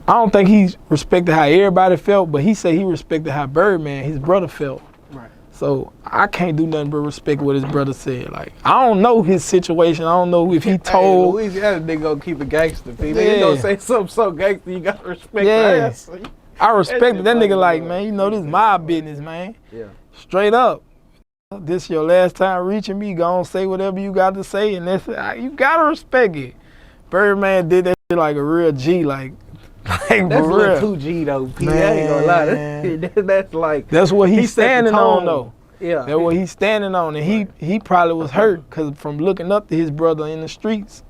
I don't think he respected how everybody felt, but he said he respected how Birdman, his brother, felt. Right. So I can't do nothing but respect what his brother said. Like I don't know his situation. I don't know if he told. Hey, Louisiana nigga gonna keep it gangster. They gonna say something so gangster. You gotta respect that. I respect that nigga. Like, man, you know this is my business, man. Yeah. Straight up. This your last time reaching me. Go on, say whatever you got to say, and that's you gotta respect it. Birdman did that shit like a real G. Like that's real 2G though. P. I ain't gonna lie. That's like that's what he's standing on though. Yeah. That's what he's standing on, and he probably was hurt because from looking up to his brother in the streets.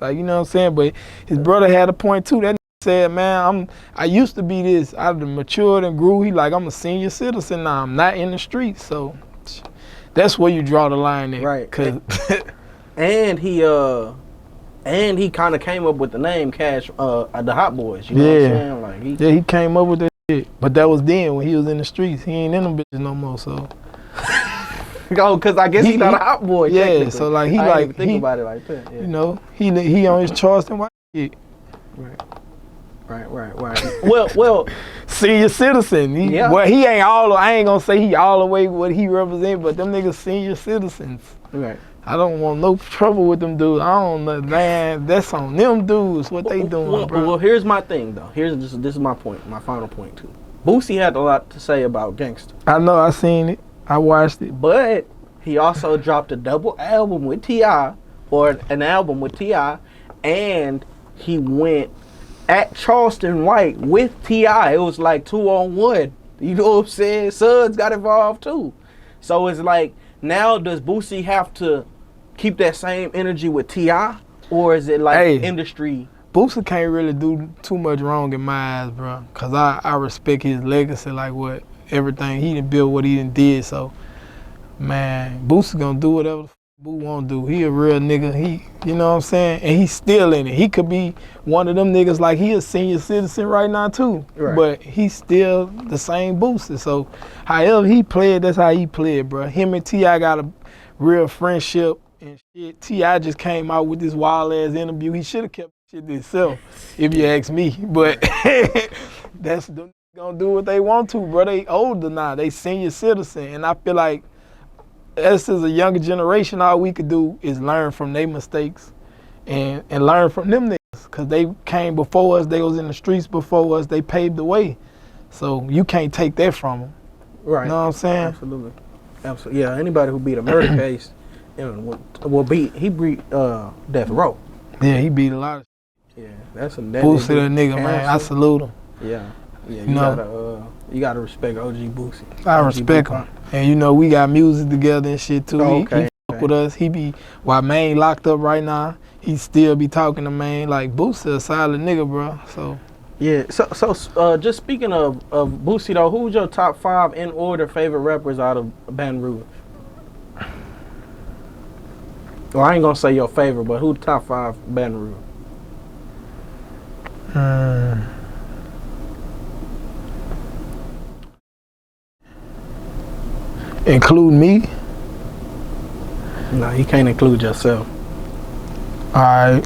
Like, you know what I'm saying? But his brother had a point too. That said, man, I used to be this. I matured and grew. He like, I'm a senior citizen now. I'm not in the streets. So that's where you draw the line at. Right. And he kind of came up with the name Cash, the Hot Boys. You know what I'm saying? Like he came up with that shit. But that was then when he was in the streets. He ain't in them bitches no more. So. Because I guess he's not a hot boy. Yeah. So like he I didn't think about it like that. Yeah. You know, he on his Charleston white shit. Right. Well, senior citizen. Well, he ain't I ain't gonna say he all the way what he represent, but them niggas senior citizens. Right. I don't want no trouble with them dudes. I don't know, man. That's on them dudes. What they doing, bro? Well, here's my thing though. This is my point. My final point too. Boosie had a lot to say about Gangsta. I know. I seen it. I watched it. But he also dropped a double album with T.I. or an album with T.I. and he went at Charleston White with T.I. It was like 2-on-1. You know what I'm saying? Suds got involved too. So it's like, now does Boosie have to keep that same energy with T.I.? Or is it like industry? Boosie can't really do too much wrong in my eyes, bro. Cause I respect his legacy, like what everything he done built, what he done did. So, man, Boosie gonna do whatever the Boo won't do. He a real nigga. He, you know what I'm saying? And he's still in it. He could be one of them niggas like he a senior citizen right now too. Right. But he's still the same Boosie. So, however he played, that's how he played, bro. Him and T.I. got a real friendship and shit. T.I. just came out with this wild ass interview. He should have kept shit to himself, if you ask me. But that's them gonna do what they want to, bro. They older now. They senior citizen, and I feel like us as a younger generation, all we could do is learn from their mistakes and learn from them niggas. Because they came before us, they was in the streets before us, they paved the way. So you can't take that from them. Right. You know what I'm saying? Absolutely. Absolutely. Yeah, anybody who beat a murder case will beat death row. Yeah, he beat a lot of shit. Yeah, that's a Boosie, that nigga, man. I salute him. Yeah. Yeah, you gotta respect OG Boosie. I respect him. And you know, we got music together and shit too. He fuck with us. He be, while Maine locked up right now, he still be talking to Maine. Like, Boosie a solid nigga, bro. So yeah. So just speaking of Boosie though, who's your top 5 in order favorite rappers out of Baton Rouge? Well, I ain't gonna say your favorite, but who top 5 Baton Rouge? Include me? No, you can't include yourself. Alright.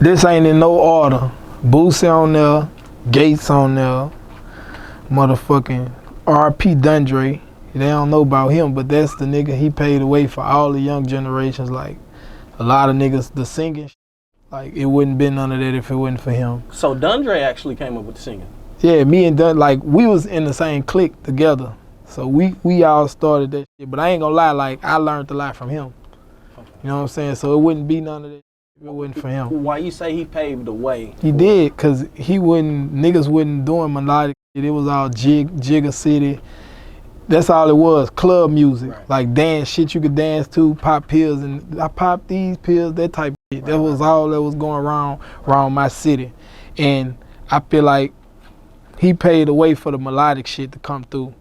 This ain't in no order. Boosie on there, Gates on there, motherfucking R.P. Dundre. They don't know about him, but that's the nigga. He paid the way for all the young generations. Like, a lot of niggas, the singing, like, it wouldn't been none of that if it wasn't for him. So Dundre actually came up with the singing? Yeah, me and Dun, like, we was in the same clique together. So we all started that shit. But I ain't gonna lie, like, I learned a lot from him. Okay. You know what I'm saying? So it wouldn't be none of that if it wasn't for him. Why you say he paved the way? He did, cause niggas wasn't doing melodic shit. It was all Jigger City. That's all it was, club music. Right. Like dance shit you could dance to, pop pills, and I popped these pills, that type of shit. That was all that was going around my city. And I feel like he paved the way for the melodic shit to come through.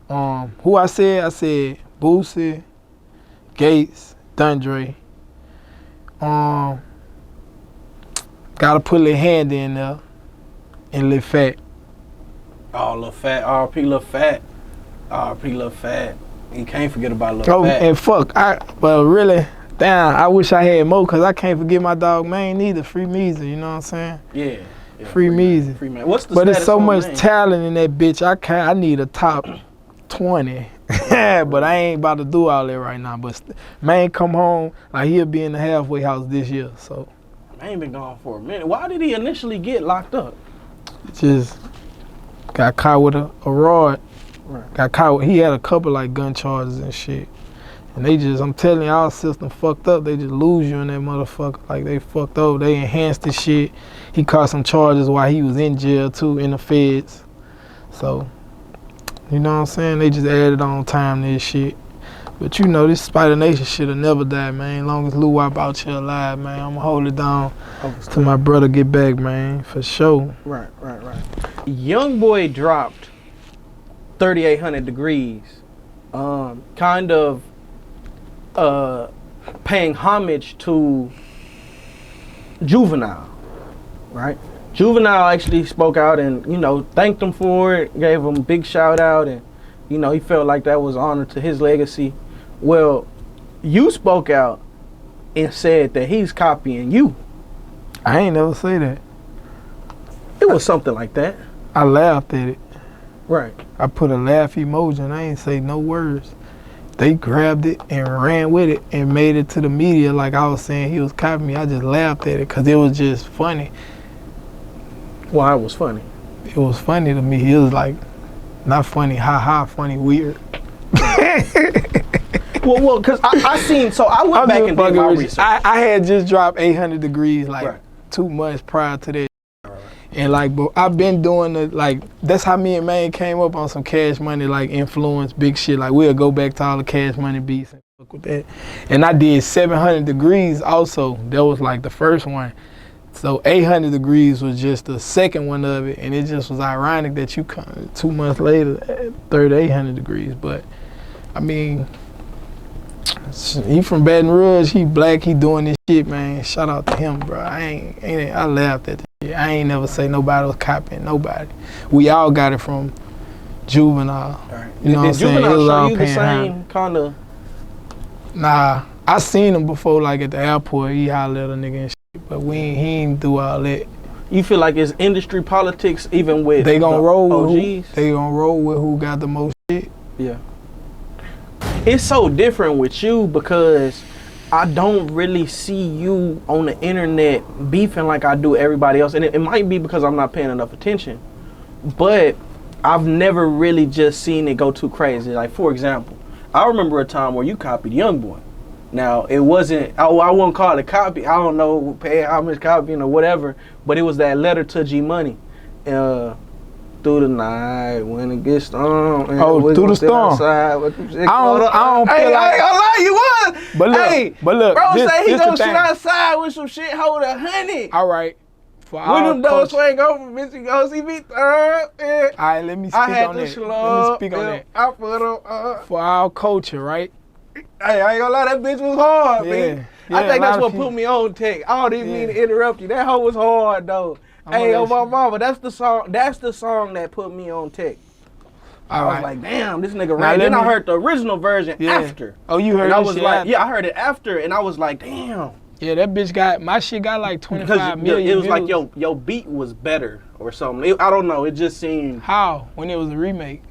Who I said Boosie, Gates, Dundre. Gotta put Lil Handy in there, and Lil Fat. Oh, Lil Fat, R.P. Lil Fat. R.P. Lil Fat. You can't forget about Lil Fat. Oh, and fuck, really, damn, I wish I had more, cause I can't forget my dog Maine neither. Free Meezy, you know what I'm saying? Yeah. Free Meezy. Free man. What's the but it's so much Maine? talent in that bitch. I need a top 20. But I ain't about to do all that right now. But Maine come home, like he'll be in the halfway house this year. So Maine been gone for a minute. Why did he initially get locked up? Just got caught with a rod. Right. Got caught. He had a couple like gun charges and shit. And I'm telling you, our system fucked up. They just lose you in that motherfucker. Like, they fucked over. They enhanced the shit. He caught some charges while he was in jail, too, in the feds. So, you know what I'm saying? They just added on time to this shit. But you know, this Spider Nation shit'll never die, man. As long as Lou Wop out here alive, man, I'm gonna hold it down till my brother get back, man, for sure. Right. YoungBoy dropped 3800 Degrees. Kind of paying homage to Juvenile, right? Juvenile actually spoke out and, you know, thanked him for it, gave him a big shout out, and, you know, he felt like that was honor to his legacy. Well, you spoke out and said that he's copying you. I ain't never say that. It was something like that. I laughed at it. Right. I put a laugh emoji and I ain't say no words. They grabbed it and ran with it and made it to the media like I was saying he was copying me. I just laughed at it because it was just funny. Why it was funny? It was funny to me. It was like, not funny, ha, funny, weird. well, because I seen, so I went back and did my research. I had just dropped 800 Degrees like 2 months prior to that. And like, but I've been doing the, like, that's how me and Maine came up on some Cash Money, like, influence, big shit. Like, we'll go back to all the Cash Money beats and with that. And I did 700 Degrees also. That was like the first one. So 800 Degrees was just the second one of it, and it just was ironic that you come 2 months later, 800 Degrees. But I mean, he from Baton Rouge, he black, he doing this shit, man. Shout out to him, bro. I laughed at the shit. I ain't never say nobody was copying nobody. We all got it from Juvenile. Right. You know what I'm saying? Juvenile It was show all you the Panhandle. same kind of? Nah, I seen him before, like at the airport. He hollered at a nigga and shit. But he ain't do all that. You feel like it's industry politics even with They gonna the roll with OGs? who, they gonna roll with who got the most shit. Yeah. It's so different with you because I don't really see you on the internet beefing like I do everybody else. And it might be because I'm not paying enough attention. But I've never really just seen it go too crazy. Like, for example, I remember a time where you copied YoungBoy. Now, it wasn't, I won't call it copy. I don't know pay how much copying or whatever, but it was that letter to G Money. Through the night when it gets storm. Oh, through the storm. I don't feel I like. ain't gonna lie, you was. But look, Bro this, say he this gonna the sit thing. outside with some shit, hold 100. All right. For When our them doors culture. swing over, bitch, you go see me. All right, let me speak I had on to that. slow. Let me speak on that. I put on. For our culture, right? Hey, I ain't gonna lie, that bitch was hard, Yeah, man. yeah, I a think lot that's of what people- put me on tech. I don't even mean to interrupt you. That hoe was hard though. I'm Hey, gonna oh let my you- mama, that's the song. That's the song that put me on tech. All I was right. like, damn, this nigga Now ran. let Then I me- heard the original version Yeah. after. Oh, you heard And I this was shit like, after? yeah, I heard it after, and I was like, damn. Yeah, that bitch got, my shit got like 25 Because million it was like views. your beat was better or something. I don't know. It just seemed. How? When it was a remake.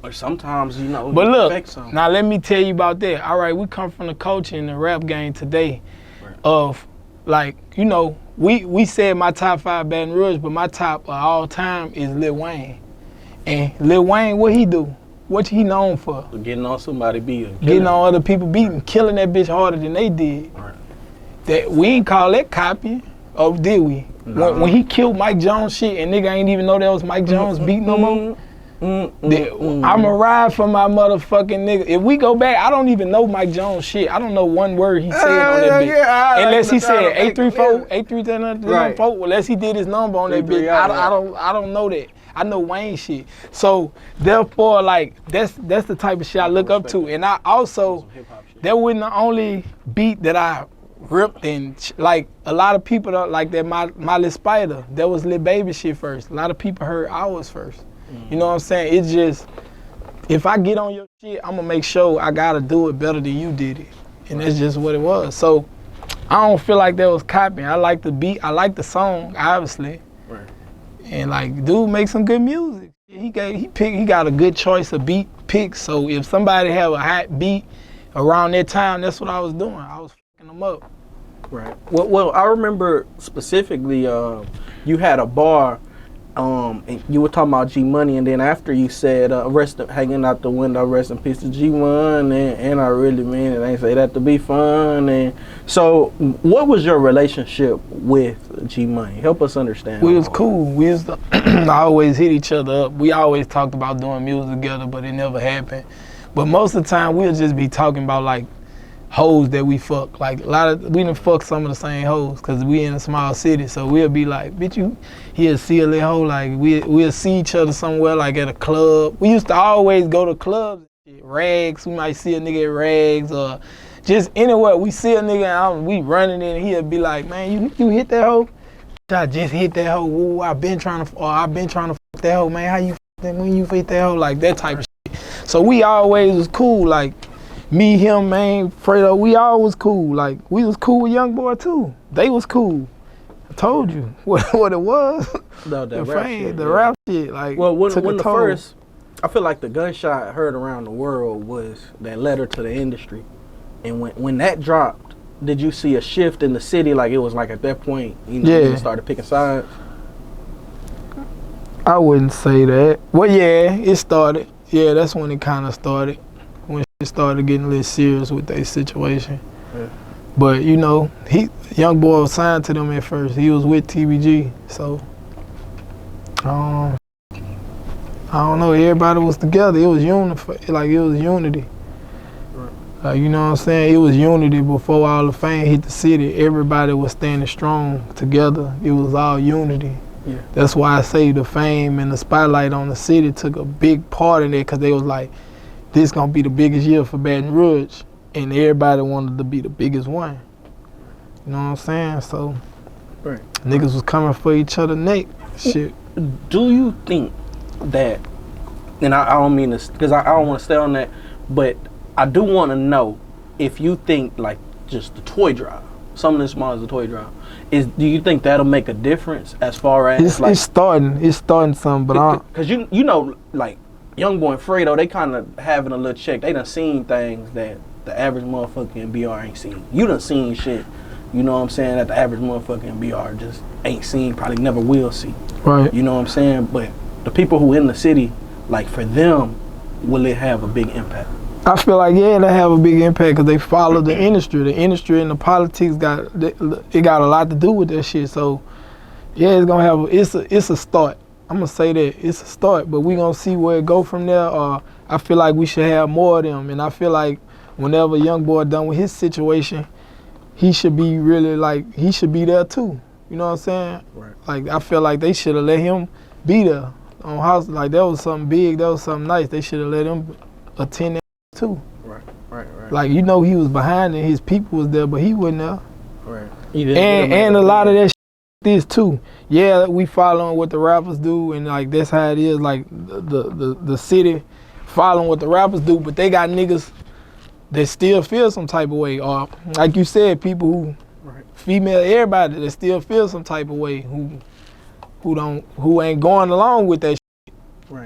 Or sometimes, you know. But you look, perfect something. now let me tell you about that. All right, we come from the culture in the rap game today Right. of, like, you know, we said my top 5 Baton Rouge, but my top of all time is Lil Wayne. And Lil Wayne, what he do? What he known for? Getting on somebody beating. Getting on other people beating, killing that bitch harder than they did. Right. That we ain't call that copying, or did we? Nah. When he killed Mike Jones shit and nigga ain't even know that was Mike Jones beat no more. I'ma ride for my motherfucking nigga. If we go back, I don't even know Mike Jones shit. I don't know one word he said on that bitch. Unless he said 834, 834, unless he did his number on that bitch. I don't know that. I know Wayne shit. So therefore, like that's the type of shit I look up to. And I also, that wasn't the only beat that I ripped and like a lot of people don't like that. My Lil Spider, that was Lil Baby shit first. A lot of people heard ours first. You know what I'm saying? It's just, if I get on your shit, I'm gonna make sure I gotta do it better than you did it. And that's just what it was. So I don't feel like that was copying. I like the beat, I like the song, obviously. Right. And like, dude makes some good music. He got a good choice of beat picks. So if somebody have a hot beat around that time, that's what I was doing. I was fucking them up. Right. Well, I remember specifically, you had a bar, and you were talking about G Money, and then after you said, hanging out the window, rest in peace to G1, and I really mean it. I ain't say that to be fun. And so, what was your relationship with G Money? Help us understand. We was cool. We used to always hit each other up. We always talked about doing music together, but it never happened. But most of the time, we'll just be talking about like hoes that we fuck. Like we done fuck some of the same hoes because we in a small city. So we'll be like, bitch, he'll see a little hoe. Like we'll see each other somewhere, like at a club. We used to always go to clubs. Rags, we might see a nigga at Rags or just anywhere. We see a nigga and we running in and he'll be like, man, you hit that hoe? I just hit that hoe. Ooh, I've been trying to fuck that hoe, man. How you when you hit that hoe? Like that type of shit. So we always was cool. Like me, him, man, Fredo, we all was cool. Like we was cool with YoungBoy too. They was cool. I told you what it was. No, the rap fame, shit, the yeah. rap shit. Like Well, when took a the toll. first, I feel like the gunshot heard around the world was that letter to the industry. And when that dropped, did you see a shift in the city? Like it was like at that point, you know, Yeah. you started picking sides? I wouldn't say that. Well, yeah, it started. Yeah, that's when it kind of started. When it started getting a little serious with their situation. Yeah. But you know, YoungBoy was signed to them at first. He was with TBG, so I don't know. Everybody was together. It was unified. Like it was unity. Right. You know what I'm saying? It was unity before all the fame hit the city. Everybody was standing strong together. It was all unity. Yeah. That's why I say the fame and the spotlight on the city took a big part in it, because they was like, this gonna be the biggest year for Baton Rouge, and everybody wanted to be the biggest one. You know what I'm saying? So Right. niggas was coming for each other neck. Shit. Do you think that, and I don't mean this, because I don't want to stay on that, but I do want to know if you think like just the toy drive, something as small as the toy drive, do you think that'll make a difference as far as it's starting something, but because you know, like YoungBoy and Fredo, they kind of having a little check. They done seen things that the average motherfucker in BR ain't seen. You done seen shit, you know what I'm saying, that the average motherfucker in BR just ain't seen, probably never will see. right. You know what I'm saying? But the people who in the city, like for them, will it have a big impact? I feel like, yeah, they have a big impact because they follow the industry. The industry and the politics got a lot to do with that shit. So, yeah, it's gonna have it's a start. I'm gonna say that it's a start, but we gonna see where it go from there. I feel like we should have more of them, and I feel like whenever YoungBoy done with his situation, he should be really like he should be there too. You know what I'm saying? Right. Like I feel like they should have let him be there on house. Like that was something big. That was something nice. They should have let him attend that too. Right. Like, you know, he was behind it, his people was there, but he wasn't there. Right. And a lot of that shit is too. Yeah, we following what the rappers do, and like that's how it is. Like the city following what the rappers do, but they got niggas that still feel some type of way, or like you said, people who female, everybody that still feel some type of way, who ain't going along with that shit,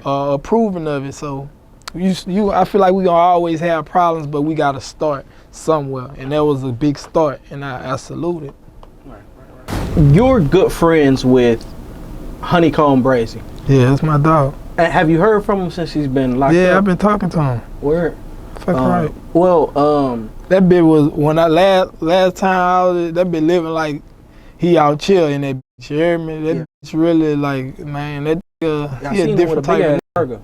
approving of it. So. I feel like we gonna always have problems, but we gotta start somewhere, and that was a big start, and I salute it. You're good friends with Honeycomb Brazy. Yeah, that's my dog. Have you heard from him since he's been locked up? Yeah, I've been talking to him. Where? Fucking right. Well, that bitch was when I last time I was, that bitch living like he out chill in that bitch. You hear me? That bitch really like, man, that he a different type of burger.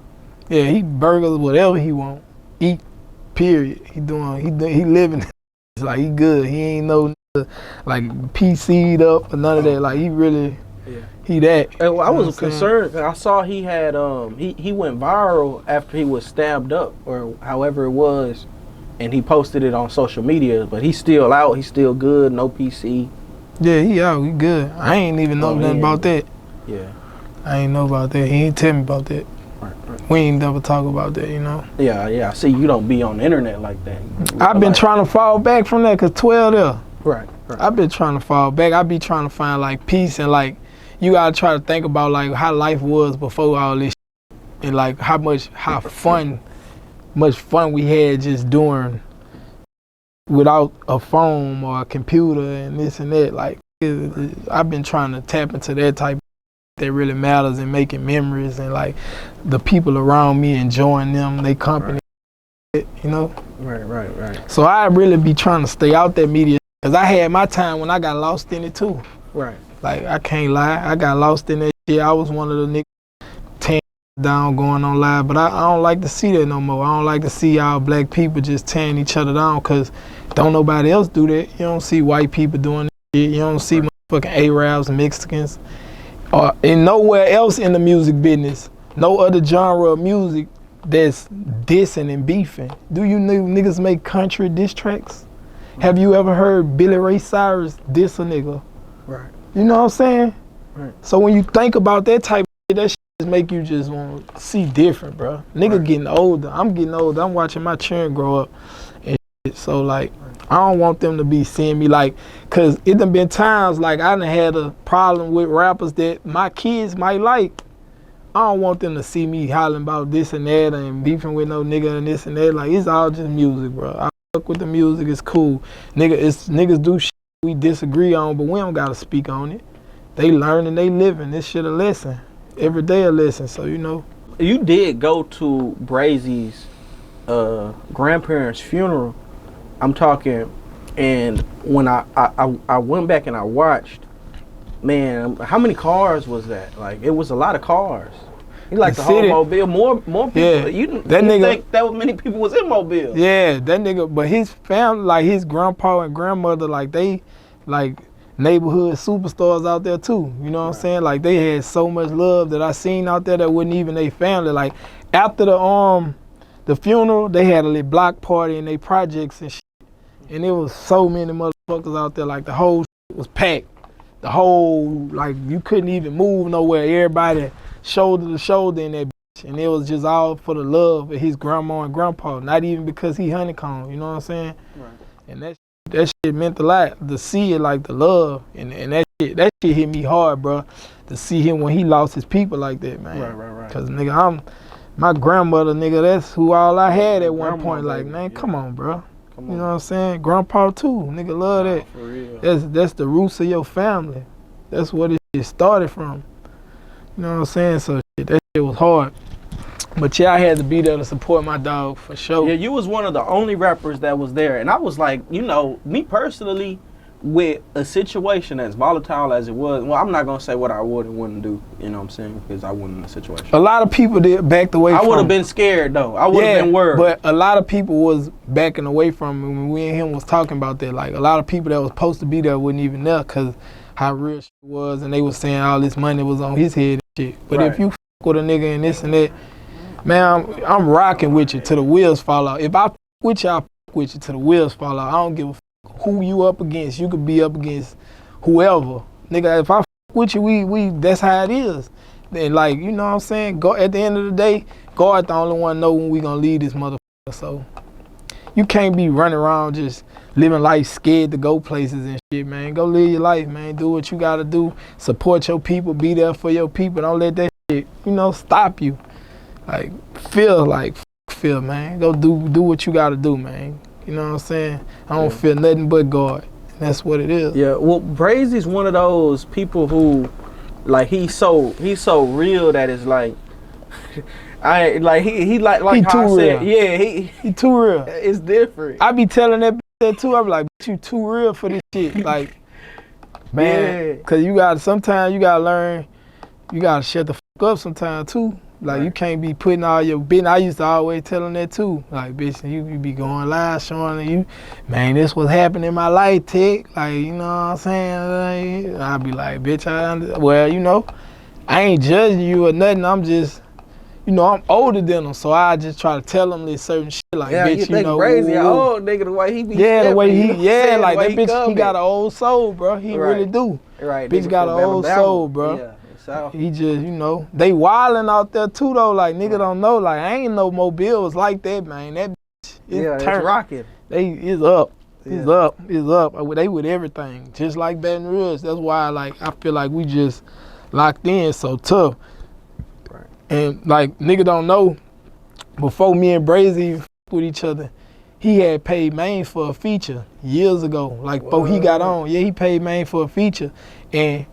Yeah, he burgers whatever he want. Eat, period. He living. It's like he good. He ain't no like PC'd up or none of that. Like he really, he that. Well, I was concerned. I saw he had he went viral after he was stabbed up or however it was, and he posted it on social media. But he's still out. He's still good. No PC. Yeah, he out. He good. I ain't even know nothing about that. Yeah, I ain't know about that. He ain't tell me about that. We ain't never talk about that, you know? Yeah. I see you don't be on the internet like that. I've been trying to fall back from that because 12 there. Right. I've been trying to fall back. I be trying to find like peace, and like you gotta try to think about like how life was before all this shit, and like how much fun we had just doing without a phone or a computer and this and that. Like I've been trying to tap into that type that really matters and making memories, and like the people around me enjoying them, they company, you know? Right. So I really be trying to stay out that media, because I had my time when I got lost in it too. Right. Like I can't lie, I got lost in that shit. I was one of the niggas tearing down going on live, but I don't like to see that no more. I don't like to see all black people just tearing each other down, because don't nobody else do that. You don't see white people doing that shit. You don't see motherfucking Arabs and Mexicans. And nowhere else in the music business, no other genre of music that's dissing and beefing. Do you know niggas make country diss tracks? Have you ever heard Billy Ray Cyrus diss a nigga? Right. You know what I'm saying? Right. So when you think about that type of shit, that shit just make you just want to see different, bro. Nigga getting older. I'm getting older. I'm watching my children grow up and shit. So like, I don't want them to be seeing me like, cause it done been times like I done had a problem with rappers that my kids might like. I don't want them to see me hollering about this and that and beefing with no nigga and this and that. Like, it's all just music, bro. I fuck with the music, it's cool. Niggas do shit we disagree on, but we don't gotta speak on it. They learning, they living. This shit a lesson. Every day a lesson, so you know. You did go to Brazy's grandparents' funeral. I'm talking, and when I went back and I watched, man, how many cars was that? Like, it was a lot of cars. He like the whole Mobile. More people. Yeah, You didn't that nigga, think that many people was in Mobile. Yeah, that nigga. But his family, like his grandpa and grandmother, like they, like neighborhood superstars out there too. You know what I'm saying? Like they had so much love that I seen out there that wasn't even their family. Like after the funeral, they had a little block party in their projects and shit. And it was so many motherfuckers out there. Like the whole shit was packed. The whole, like you couldn't even move nowhere. Everybody shoulder to shoulder in that bitch. And it was just all for the love of his grandma and grandpa. Not even because he honeycomb, you know what I'm saying? Right. And that shit meant a lot. To see it, like the love. And that shit hit me hard, bro. To see him when he lost his people like that, man. Right. Cause nigga, my grandmother, nigga, that's who all I had at one point. Like, man, come on, bro. You know what I'm saying? Grandpa too, nigga, love that. For real. That's the roots of your family. That's what it started from. You know what I'm saying? So that shit was hard. But yeah, I had to be there to support my dog for sure. Yeah, you was one of the only rappers that was there, and I was like, you know, me personally, with a situation as volatile as it was, well, I'm not gonna say what I would and wouldn't do, you know what I'm saying, because I wasn't in the situation. A lot of people did backed away from I would have been scared though. I would have been worried. But a lot of people was backing away from him when we and him was talking about that. Like a lot of people that was supposed to be there wasn't even there because how real shit was, and they was saying all this money was on his head and shit. But if you f with a nigga and this and that, man, I'm rocking with you till the wheels fall out. If I f with you, I f with you till the wheels fall out. I don't give a f who you up against. You could be up against whoever. Nigga, if I f with you, we that's how it is. Then like, you know what I'm saying? Go at the end of the day, God the only one know when we gonna leave this motherfucker. So you can't be running around just living life scared to go places and shit, man. Go live your life, man. Do what you gotta do. Support your people. Be there for your people. Don't let that shit, you know, stop you. Like, feel, man. Go do what you gotta do, man. You know what I'm saying? I don't feel nothing but God. That's what it is. Yeah, well, Brazy's one of those people who, like, he's so real that it's like, he too real. Yeah, he too real. It's different. I be telling that too. I be like, you too real for this shit. Like, man, cause sometimes you gotta learn, you gotta shut the fuck up sometimes too. Like, you can't be putting all your business. I used to always tell them that too. Like, bitch, you be going live showing you, man, this was happening in my life, Tech. Like, you know what I'm saying? Like, I be like, bitch, well, you know, I ain't judging you or nothing. I'm just, you know, I'm older than them, so I just try to tell them this certain shit. Like, bitch, you know, crazy, old nigga, the way he be. Yeah, the way he, like that bitch, he got an old soul, bro. He really do. Right, bitch got an old soul, bro. Yeah. So. He just, you know, they wildin' out there too though. Like, nigga don't know. Like, I ain't know Mobile was like that, man. That bitch is it's rocking. It's up. It's up. It's up. They with everything, just like Baton Rouge. That's why, like, I feel like we just locked in so tough. Right. And like, nigga don't know. Before me and Brazy with each other, he had paid Maine for a feature years ago. Like, before he got on, he paid Maine for a feature, and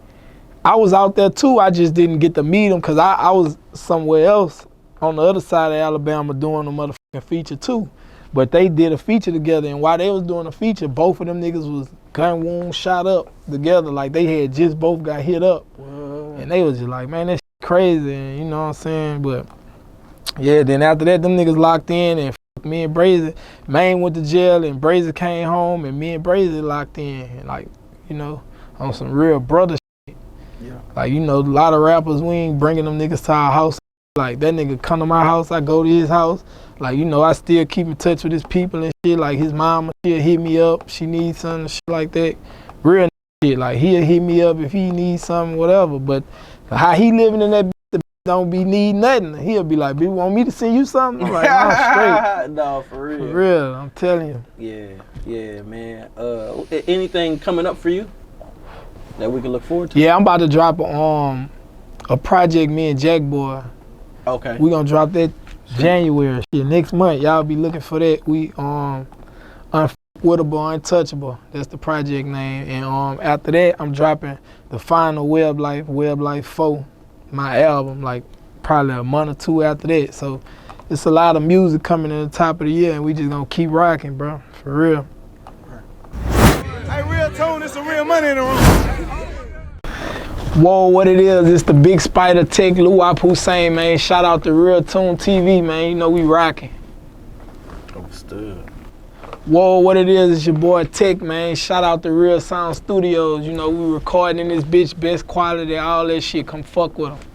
I was out there too. I just didn't get to meet him because I was somewhere else on the other side of Alabama doing a motherfucking feature too. But they did a feature together, and while they was doing a feature, both of them niggas was gun wound shot up together. Like, they had just both got hit up. Whoa. And they was just like, man, that's crazy, and you know what I'm saying? But yeah, then after that, them niggas locked in, and me and Brazy, Maine went to jail, and Brazy came home, and me and Brazy locked in, and like, you know, on some real brother shit. Yeah. Like, you know, a lot of rappers, we ain't bringing them niggas to our house. Like, that nigga come to my house, I go to his house. Like, you know, I still keep in touch with his people and shit. Like, his mama, she'll hit me up. She needs something and shit like that. Real shit. Like, he'll hit me up if he needs something, whatever. But how he living in that bitch, the bitch don't be need nothing. He'll be like, "Bitch, want me to send you something?" I'm like, I'm straight. No, for real. For real, I'm telling you. Yeah, man. Anything coming up for you that we can look forward to? Yeah, I'm about to drop a project, me and Jack Boy. Okay. We gonna drop that January. Shit, next month. Y'all be looking for that. We Unforgettable, Untouchable. That's the project name. And after that, I'm dropping the final Web Life 4, my album, like probably a month or two after that. So it's a lot of music coming in the top of the year, and we just gonna keep rocking, bro. For real. Hey, real tone, there's some real money in the room. Whoa, what it is, it's the Big Spider Tech, Luwap Hussein, man. Shout out to Real Tune TV, man. You know we rocking. Understood. Whoa, what it is, it's your boy Tech, man. Shout out to Real Sound Studios. You know, we recording in this bitch, best quality, all that shit. Come fuck with them.